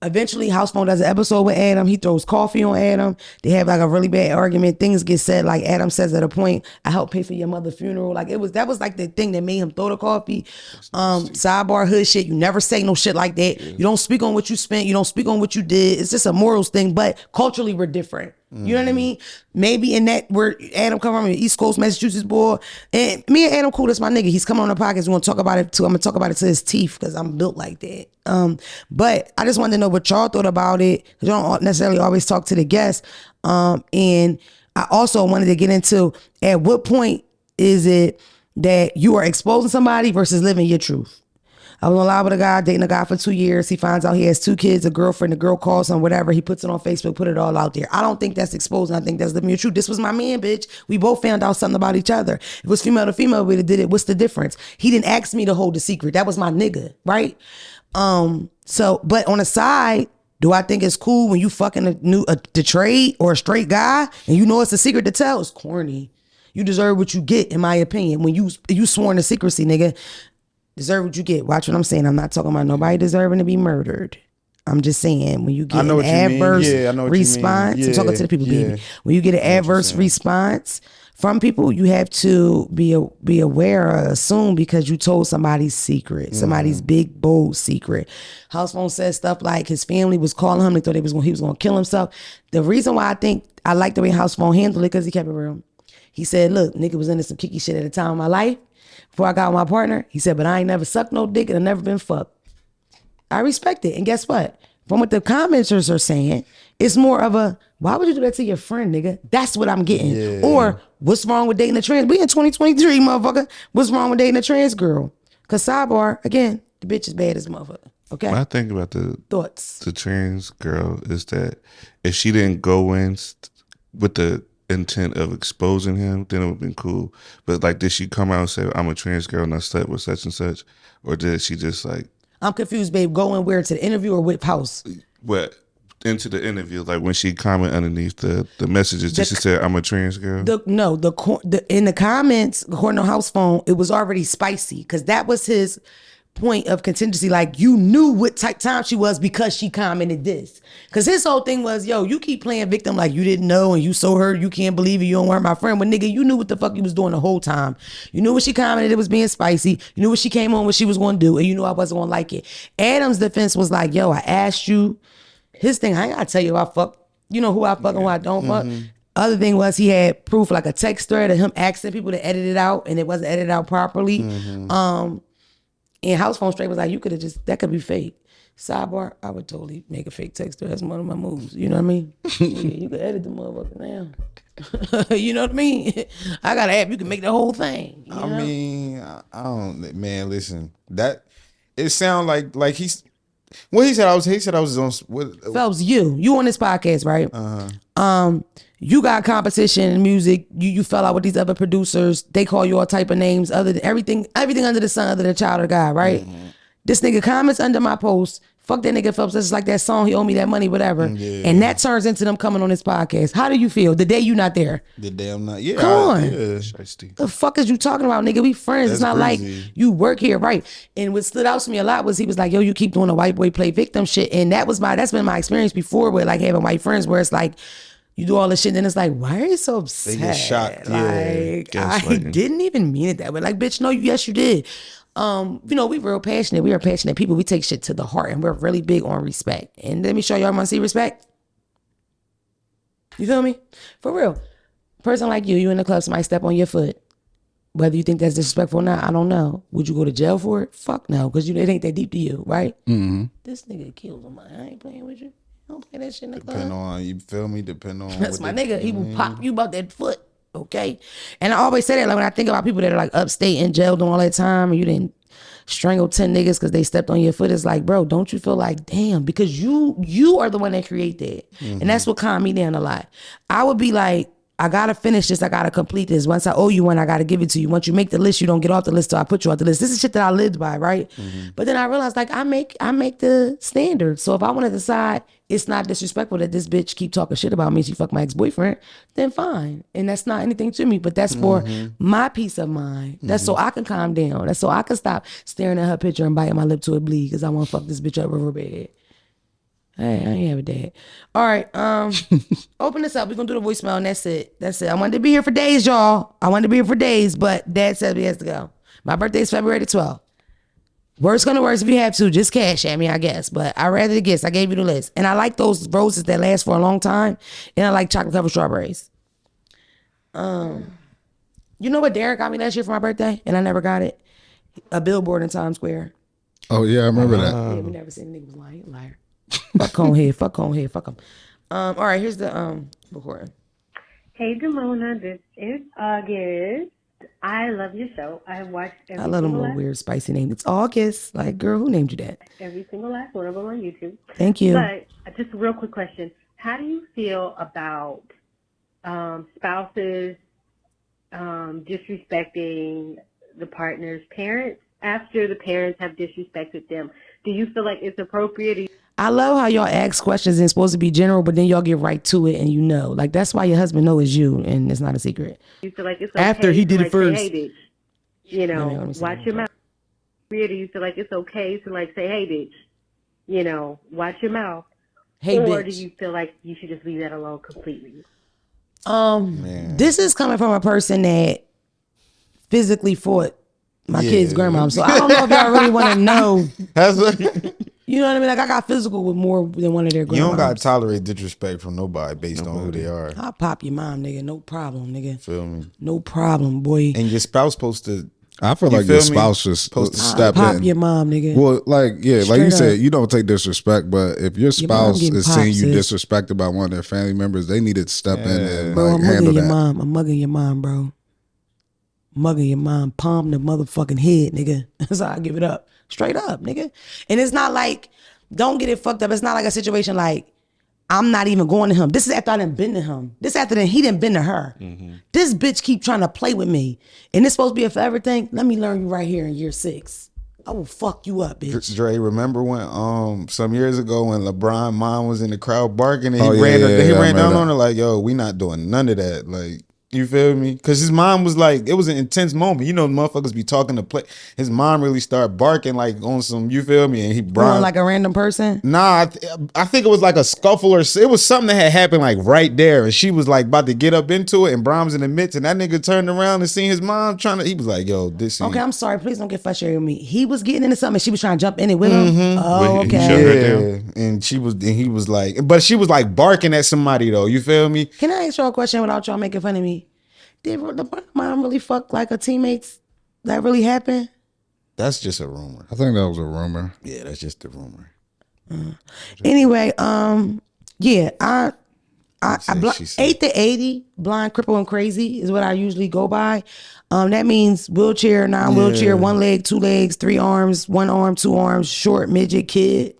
Eventually, House Phone does an episode with Adam. He throws coffee on Adam. They have like a really bad argument. Things get said. Like Adam says at a point, I helped pay for your mother's funeral. Like that was like the thing that made him throw the coffee. Sidebar hood shit. You never say no shit like that. You don't speak on what you spent. You don't speak on what you did. It's just a morals thing. But culturally, we're different. You know what I mean? Maybe in that where Adam come from, East Coast, Massachusetts boy, and me and Adam cool. That's my nigga. He's coming on the podcast. We're gonna talk about it too. I'm gonna talk about it to his teeth because I'm built like that. But I just wanted to know what y'all thought about it. Cause y'all don't necessarily always talk to the guests. And I also wanted to get into at what point is it that you are exposing somebody versus living your truth. I was on live with a guy, dating a guy for 2 years. He finds out he has 2 kids, a girlfriend, the girl calls him, whatever. He puts it on Facebook, put it all out there. I don't think that's exposing. I think that's living your truth. This was my man, bitch. We both found out something about each other. If it was female to female, we did it. What's the difference? He didn't ask me to hold the secret. That was my nigga, right? So, but on the side, do I think it's cool when you fucking the trade or a straight guy and you know it's a secret to tell? It's corny. You deserve what you get, in my opinion. When you sworn to secrecy, nigga. Deserve what you get. Watch what I'm saying. I'm not talking about nobody deserving to be murdered. I'm just saying when you get an adverse response, I'm talking to the people, baby. When you get an adverse response from people, you have to be aware or assume because you told somebody's secret, somebody's big, bold secret. House Phone says stuff like his family was calling him. They thought he was going to kill himself. The reason why I think I like the way House Phone handled it because he kept it real. He said, look, nigga was into some kicky shit at a time in my life. Before I got with my partner, he said, but I ain't never sucked no dick and I never been fucked. I respect it. And guess what? From what the commenters are saying, it's more of a, why would you do that to your friend, nigga? That's what I'm getting. Yeah. Or, what's wrong with dating a trans? We in 2023, motherfucker. What's wrong with dating a trans girl? Because sidebar, again, the bitch is bad as a motherfucker. Okay? When I think about the thoughts, the trans girl is that if she didn't go in with the intent of exposing him, then it would have been cool. But like, did she come out and say, I'm a trans girl and I slept with such and such? Or did she just like... I'm confused, babe. Go in where, to the interview or with House? What? Into the interview, like when she comment underneath the messages, did she say, I'm a trans girl? In the comments, according to House Phone, it was already spicy because that was his point of contingency. Like, you knew what type time she was because she commented this. Because his whole thing was, yo, you keep playing victim like you didn't know and you so hurt, you can't believe it, you don't want my friend. But nigga, you knew what the fuck you was doing the whole time. You knew what she commented, it was being spicy. You knew what she came on, what she was going to do, and you knew I wasn't going to like it. Adam's defense was like, yo, I asked you. His thing, I ain't got to tell you I fuck. You know who I fuck and who I don't fuck. Other thing was he had proof, like a text thread of him asking people to edit it out, and it wasn't edited out properly. And House Phone Straight was like, you could have just, that could be fake. Sidebar, I would totally make a fake text thread. That's one of my moves. You know what I mean? Yeah, you could edit the motherfucker now. You know what I mean? I got an app, you can make the whole thing. You know? I mean, I don't, man, listen, that, it sound like he's, what he said I was on, what, Phelps, you on this podcast, right? You got competition in music. You fell out with these other producers. They call you all type of names, other than everything under the sun, other than child of God, right? This nigga comments under my post, fuck that nigga Phelps, this is like that song, he owe me that money, whatever. And that turns into them coming on this podcast. How do you feel the day you not there? the day I'm not, yeah. Come on. Shiesty. The fuck is you talking about, nigga? We friends. That's It's not crazy. like you work here, right? And what stood out to me a lot was he was like, yo, you keep doing the white boy play victim shit. And that's been my experience before with like having white friends where it's like, you do all this shit, and then it's like, why are you so upset? They get shocked, yeah. Like, I Gaslighting. didn't even mean it that way. Like, bitch, no, yes, you did. You know, we real passionate. We are passionate people. We take shit to the heart, and we're really big on respect. And let me show y'all want to see respect. You feel me? For real. A person like you in the club, somebody step on your foot. Whether you think that's disrespectful or not, I don't know. Would you go to jail for it? Fuck no, because it ain't that deep to you, right? This nigga killed him. I ain't playing with you. Don't play that shit in the club. Depend on, you feel me? Depend on. That's what my nigga. He will pop you about that foot. Okay. And I always say that, like when I think about people that are like upstate in jail doing all that time and you didn't strangle 10 niggas because they stepped on your foot, it's like, bro, don't you feel like, damn, because you are the one that create that. And that's what calmed me down a lot. I would be like, I gotta finish this, I gotta complete this. Once I owe you one, I gotta give it to you. Once you make the list, you don't get off the list till I put you off the list. This is shit that I lived by, right? But then I realized, like, I make the standard. So if I want to decide it's not disrespectful that this bitch keep talking shit about me, she fucked my ex-boyfriend, then fine. And that's not anything to me, but that's for my peace of mind. That's so I can calm down. That's so I can stop staring at her picture and biting my lip to it bleed because I want to fuck this bitch up real bad. Hey, I ain't have a dad. All right, open this up. We're gonna do the voicemail and that's it. I wanted to be here for days, y'all. But Dad said he has to go. My birthday is February the 12th. Worst gonna worst, if you have to, just cash at me, I guess. But I rather the gifts. I gave you the list. And I like those roses that last for a long time. And I like chocolate covered strawberries. You know what Derek got me last year for my birthday? And I never got it? A billboard in Times Square. Oh yeah, I remember that. Yeah, we never seen a nigga was lying. Liar. Fuck him. All right, here's the recording. Hey, Demona, this is August. I love your show. I watched every I love them single little weird spicy name. It's August. Like, girl, who named you that? every single last one of them on YouTube. Thank you. But just a real quick question. How do you feel about spouses disrespecting the partner's parents after the parents have disrespected them? Do you feel like it's appropriate? I love how y'all ask questions and it's supposed to be general, but then y'all get right to it and you know. Like, that's why your husband know it's you and it's not a secret. Do you feel like it's okay After he to, did it like, first. say, hey, bitch, you know, Let me see. watch your mouth? Or do you feel like it's okay to, like, say, hey, bitch, you know, watch your mouth? Hey, or bitch. do you feel like you should just leave that alone completely? This is coming from a person that physically fought my kid's grandma. So I don't know if y'all really want to know. You know what I mean? Like, I got physical with more than one of their grandmas. You don't gotta tolerate disrespect from nobody based on who they are. I'll pop your mom, nigga. No problem, nigga. Feel me? No problem, boy. And your spouse supposed to. I feel You like feel your me? spouse should Supposed to step Pop in. your mom, nigga. Well, like, yeah, like Straight you said, up. you don't take disrespect, but if your mom spouse getting is popped, seeing you sis. disrespected by one of their family members, they need to step in and Bro, like, I'm handle mugging your that. mom. I'm mugging your mom, bro. Mugging your mom. Palm the motherfucking head, nigga. That's how I give it up. Straight up, nigga. And it's not like, don't get it fucked up. It's not like a situation like, I'm not even going to him. This is after I done been to him. This after then he done been to her. This bitch keep trying to play with me. And it's supposed to be a forever thing. Let me learn you right here in year 6. I will fuck you up, bitch. Dre, remember when some years ago when LeBron mom was in the crowd barking and he Oh, yeah, ran yeah, he I ran down remember on her like, yo, we not doing none of that. Like, You feel me? Because his mom was like, it was an intense moment. You know, motherfuckers be talking to play. His mom really started barking like on some, you feel me? And he brought like a random person. Nah, I think it was like a scuffle or it was something that had happened like right there. And she was like about to get up into it and Brahms in the midst. And that nigga turned around and seen his mom trying to, he was like, yo, this ain't. Okay, I'm sorry. Please don't get frustrated with me. He was getting into something and she was trying to jump in it with him. Oh, Wait, he okay. shut her down? And he was like, but she was like barking at somebody though. You feel me? Can I ask y'all a question without y'all making fun of me? Did the mom really fuck like a teammates? That really happened? That's just a rumor. I think that was a rumor. Yeah, that's just a rumor. Anyway, yeah, I 8 to 80, blind, cripple, and crazy is what I usually go by. That means wheelchair, non-wheelchair, 1 leg, 2 legs, 3 arms, 1 arm, 2 arms, short, midget, kid.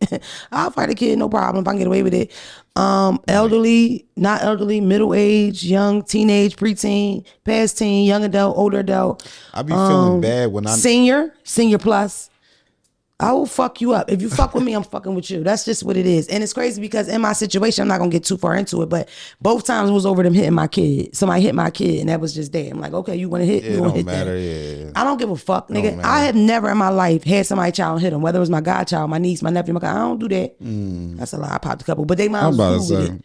I'll fight a kid, no problem if I can get away with it. Elderly, not elderly, middle age, young, teenage, preteen, past teen, young adult, older adult. I be feeling bad when I'm senior plus. I will fuck you up. If you fuck with me, I'm fucking with you. That's just what it is. And it's crazy because in my situation, I'm not gonna get too far into it, but both times it was over them hitting my kid. Somebody hit my kid and that was just there. I'm like, okay, you wanna hit? it You wanna don't hit matter. that. Yeah. I don't give a fuck, nigga. matter. I have never in my life had somebody child hit him, whether it was my godchild, my niece, my nephew, I don't do that. That's a lie. I popped a couple, but they I'm moms about to was cool with say. it.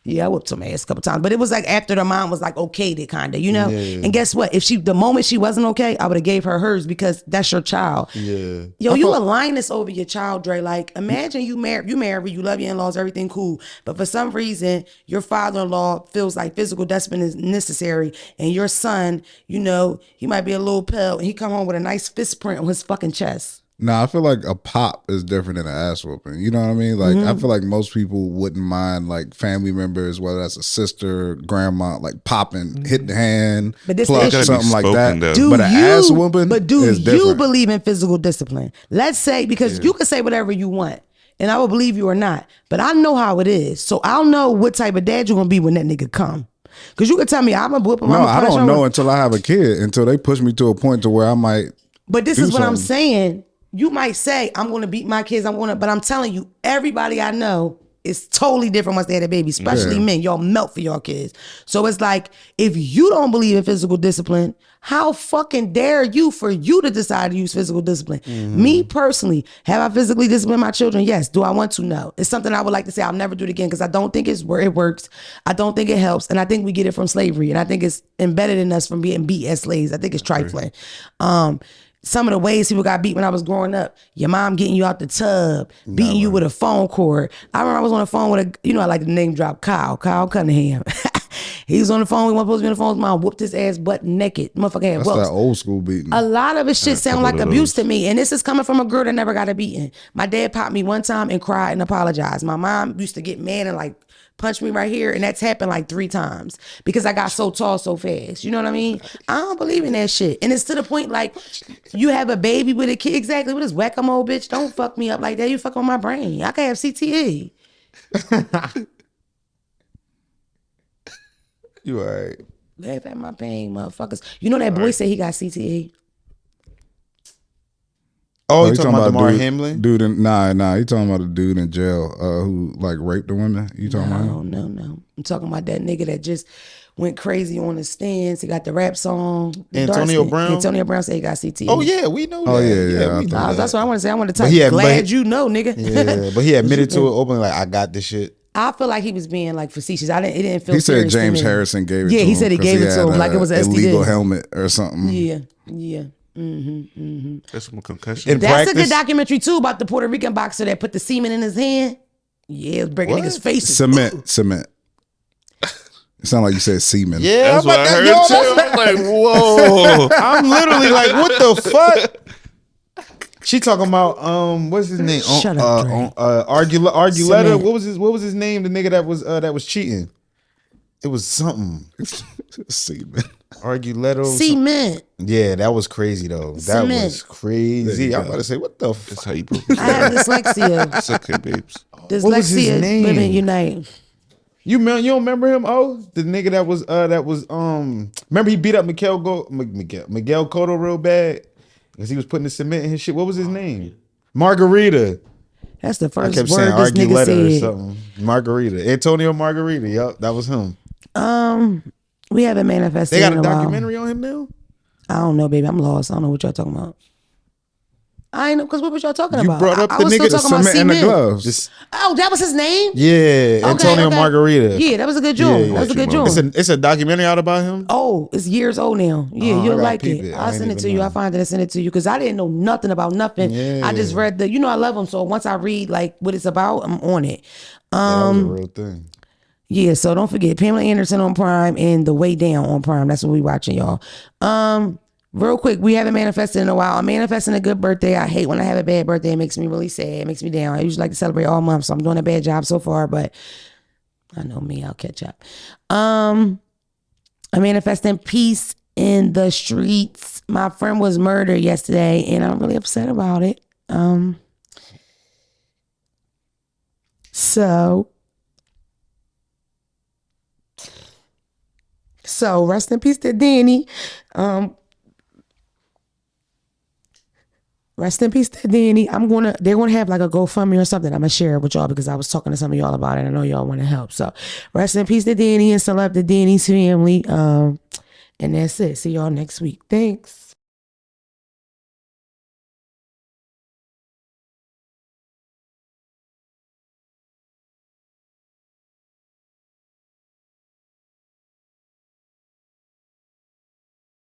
Yeah, I whooped some ass a couple times, but it was like after the mom was like okayed it, kinda, you know. And guess what? If the moment she wasn't okay, I would have gave her hers because that's your child. Yeah. Yo, you a lioness over your child, Dre. Like, imagine you married, you love your in-laws, everything cool, but for some reason your father-in-law feels like physical discipline is necessary, and your son, you know, he might be a little pale, and he come home with a nice fist print on his fucking chest. Nah, I feel like a pop is different than an ass whooping. You know what I mean? Like, I feel like most people wouldn't mind like family members, whether that's a sister, grandma, like popping, hit the hand, But this pluck, issue- something like Spoken, that. though. But an ass whooping But do is you different. believe in physical discipline? Let's say, because you can say whatever you want, and I will believe you or not. But I know how it is, so I'll know what type of dad you're gonna be when that nigga come. Because you can tell me I'm gonna whip him. No, I'm I don't know until I have a kid, until they push me to a point to where I might. But this do is what I'm something. saying. You might say, I'm going to beat my kids. But I'm telling you, everybody I know is totally different once they had a baby, especially men. Y'all melt for your kids. So it's like, if you don't believe in physical discipline, how fucking dare you for you to decide to use physical discipline? Me personally, have I physically disciplined my children? Yes. Do I want to? No. It's something I would like to say I'll never do it again because I don't think it works. I don't think it helps. And I think we get it from slavery. And I think it's embedded in us from being beat as slaves. I think it's trifling. Some of the ways people got beat when I was growing up, your mom getting you out the tub, beating you with a phone cord. I remember I was on the phone with I like the name drop Kyle Cunningham. He was on the phone. We weren't supposed to be on the phone. His mom whooped his ass butt naked. Motherfucker had That's welts. that old school beating. A lot of his shit sound like couple of abuse those. to me. And this is coming from a girl that never got a beating. My dad popped me one time and cried and apologized. My mom used to get mad and like punch me right here. And that's happened like 3 times because I got so tall so fast. You know what I mean? I don't believe in that shit. And it's to the point like you have a baby with a kid. Exactly. What is whack-a-mole, bitch? Don't fuck me up like that. You fuck on my brain. I can have CTE. You all right. Laugh at my pain, motherfuckers. You know that boy said he got CTE? Oh, you talking about Damar dude, Hamlin? Dude, nah. You talking about a dude in jail who like raped the women? You talking about him? No. I'm talking about that nigga that just went crazy on the stands. He got the rap song. Antonio Brown? Antonio Brown said he got CTE. Oh yeah, we know that. Oh, yeah, we know that. That's what I want to say. I want to But type. he had- Glad but- you know, nigga. Yeah, but he admitted to it openly, like I got this shit. I feel like he was being like facetious. It didn't feel. He said serious to James me. Harrison gave it Yeah, to him. he said he 'cause gave it to had him like it was an illegal STD. helmet or something. Yeah. That's some concussion. In That's a practice, good documentary too about the Puerto Rican boxer that put the semen in his hand. Yeah, it was breaking niggas' faces. Cement. It sounded like you said semen. Yeah, That's what I heard yo, too. I'm like, whoa. I'm literally like, what the fuck? She talking about what's his name? Shut up, Dre. Arguletta. Cement. What was his name? The nigga that was cheating. It was something. Semen. Arguletto. Cement. Yeah, that was crazy though. That Cement. was crazy. I'm about to say, what the fuck? That's how you put I have dyslexia. It's okay, babes. What was his Dyslexia. name? Women unite. You don't remember him? Oh, the nigga that was remember he beat up Miguel Cotto real bad because he was putting the cement in his shit. What was his name? Margarita. That's the I first kept word saying this nigga Arguletta or said. something. Margarita. Antonio Margarita. Yup, that was him. We haven't manifested They got in a a while. documentary on him now. I don't know, baby. I'm lost. I don't know what y'all talking about. I ain't know, because what was y'all talking You about? brought up I the was nigga, still the talking about Cement and the cement. gloves. Oh, that was his name? Yeah, Antonio Margarita. Yeah, that was a good joint. Yeah, That was a good yeah. joint. It's a documentary out about him. Oh, it's years old now. Yeah, Oh, I you'll gotta like peep it. it. I I'll ain't send it even to you. know. I'll find it and send it to you because I didn't know nothing about nothing. Yeah. I just read I love them. So once I read like what it's about, I'm on it. That was a real thing. Yeah, so don't forget Pamela Anderson on Prime and The Way Down on Prime. That's what we watching, y'all. Real quick, we haven't manifested in a while. I'm manifesting a good birthday. I hate when I have a bad birthday. It makes me really sad. It makes me down. I usually like to celebrate all month, so I'm doing a bad job so far, but I know me, I'll catch up. I'm manifesting peace in the streets. My friend was murdered yesterday, and I'm really upset about it. So rest in peace to Danny. Rest in peace to Danny. They're gonna have like a GoFundMe or something. I'm gonna share it with y'all because I was talking to some of y'all about it. I know y'all want to help. So rest in peace to Danny and celeb to Danny's family. And that's it. See y'all next week. Thanks.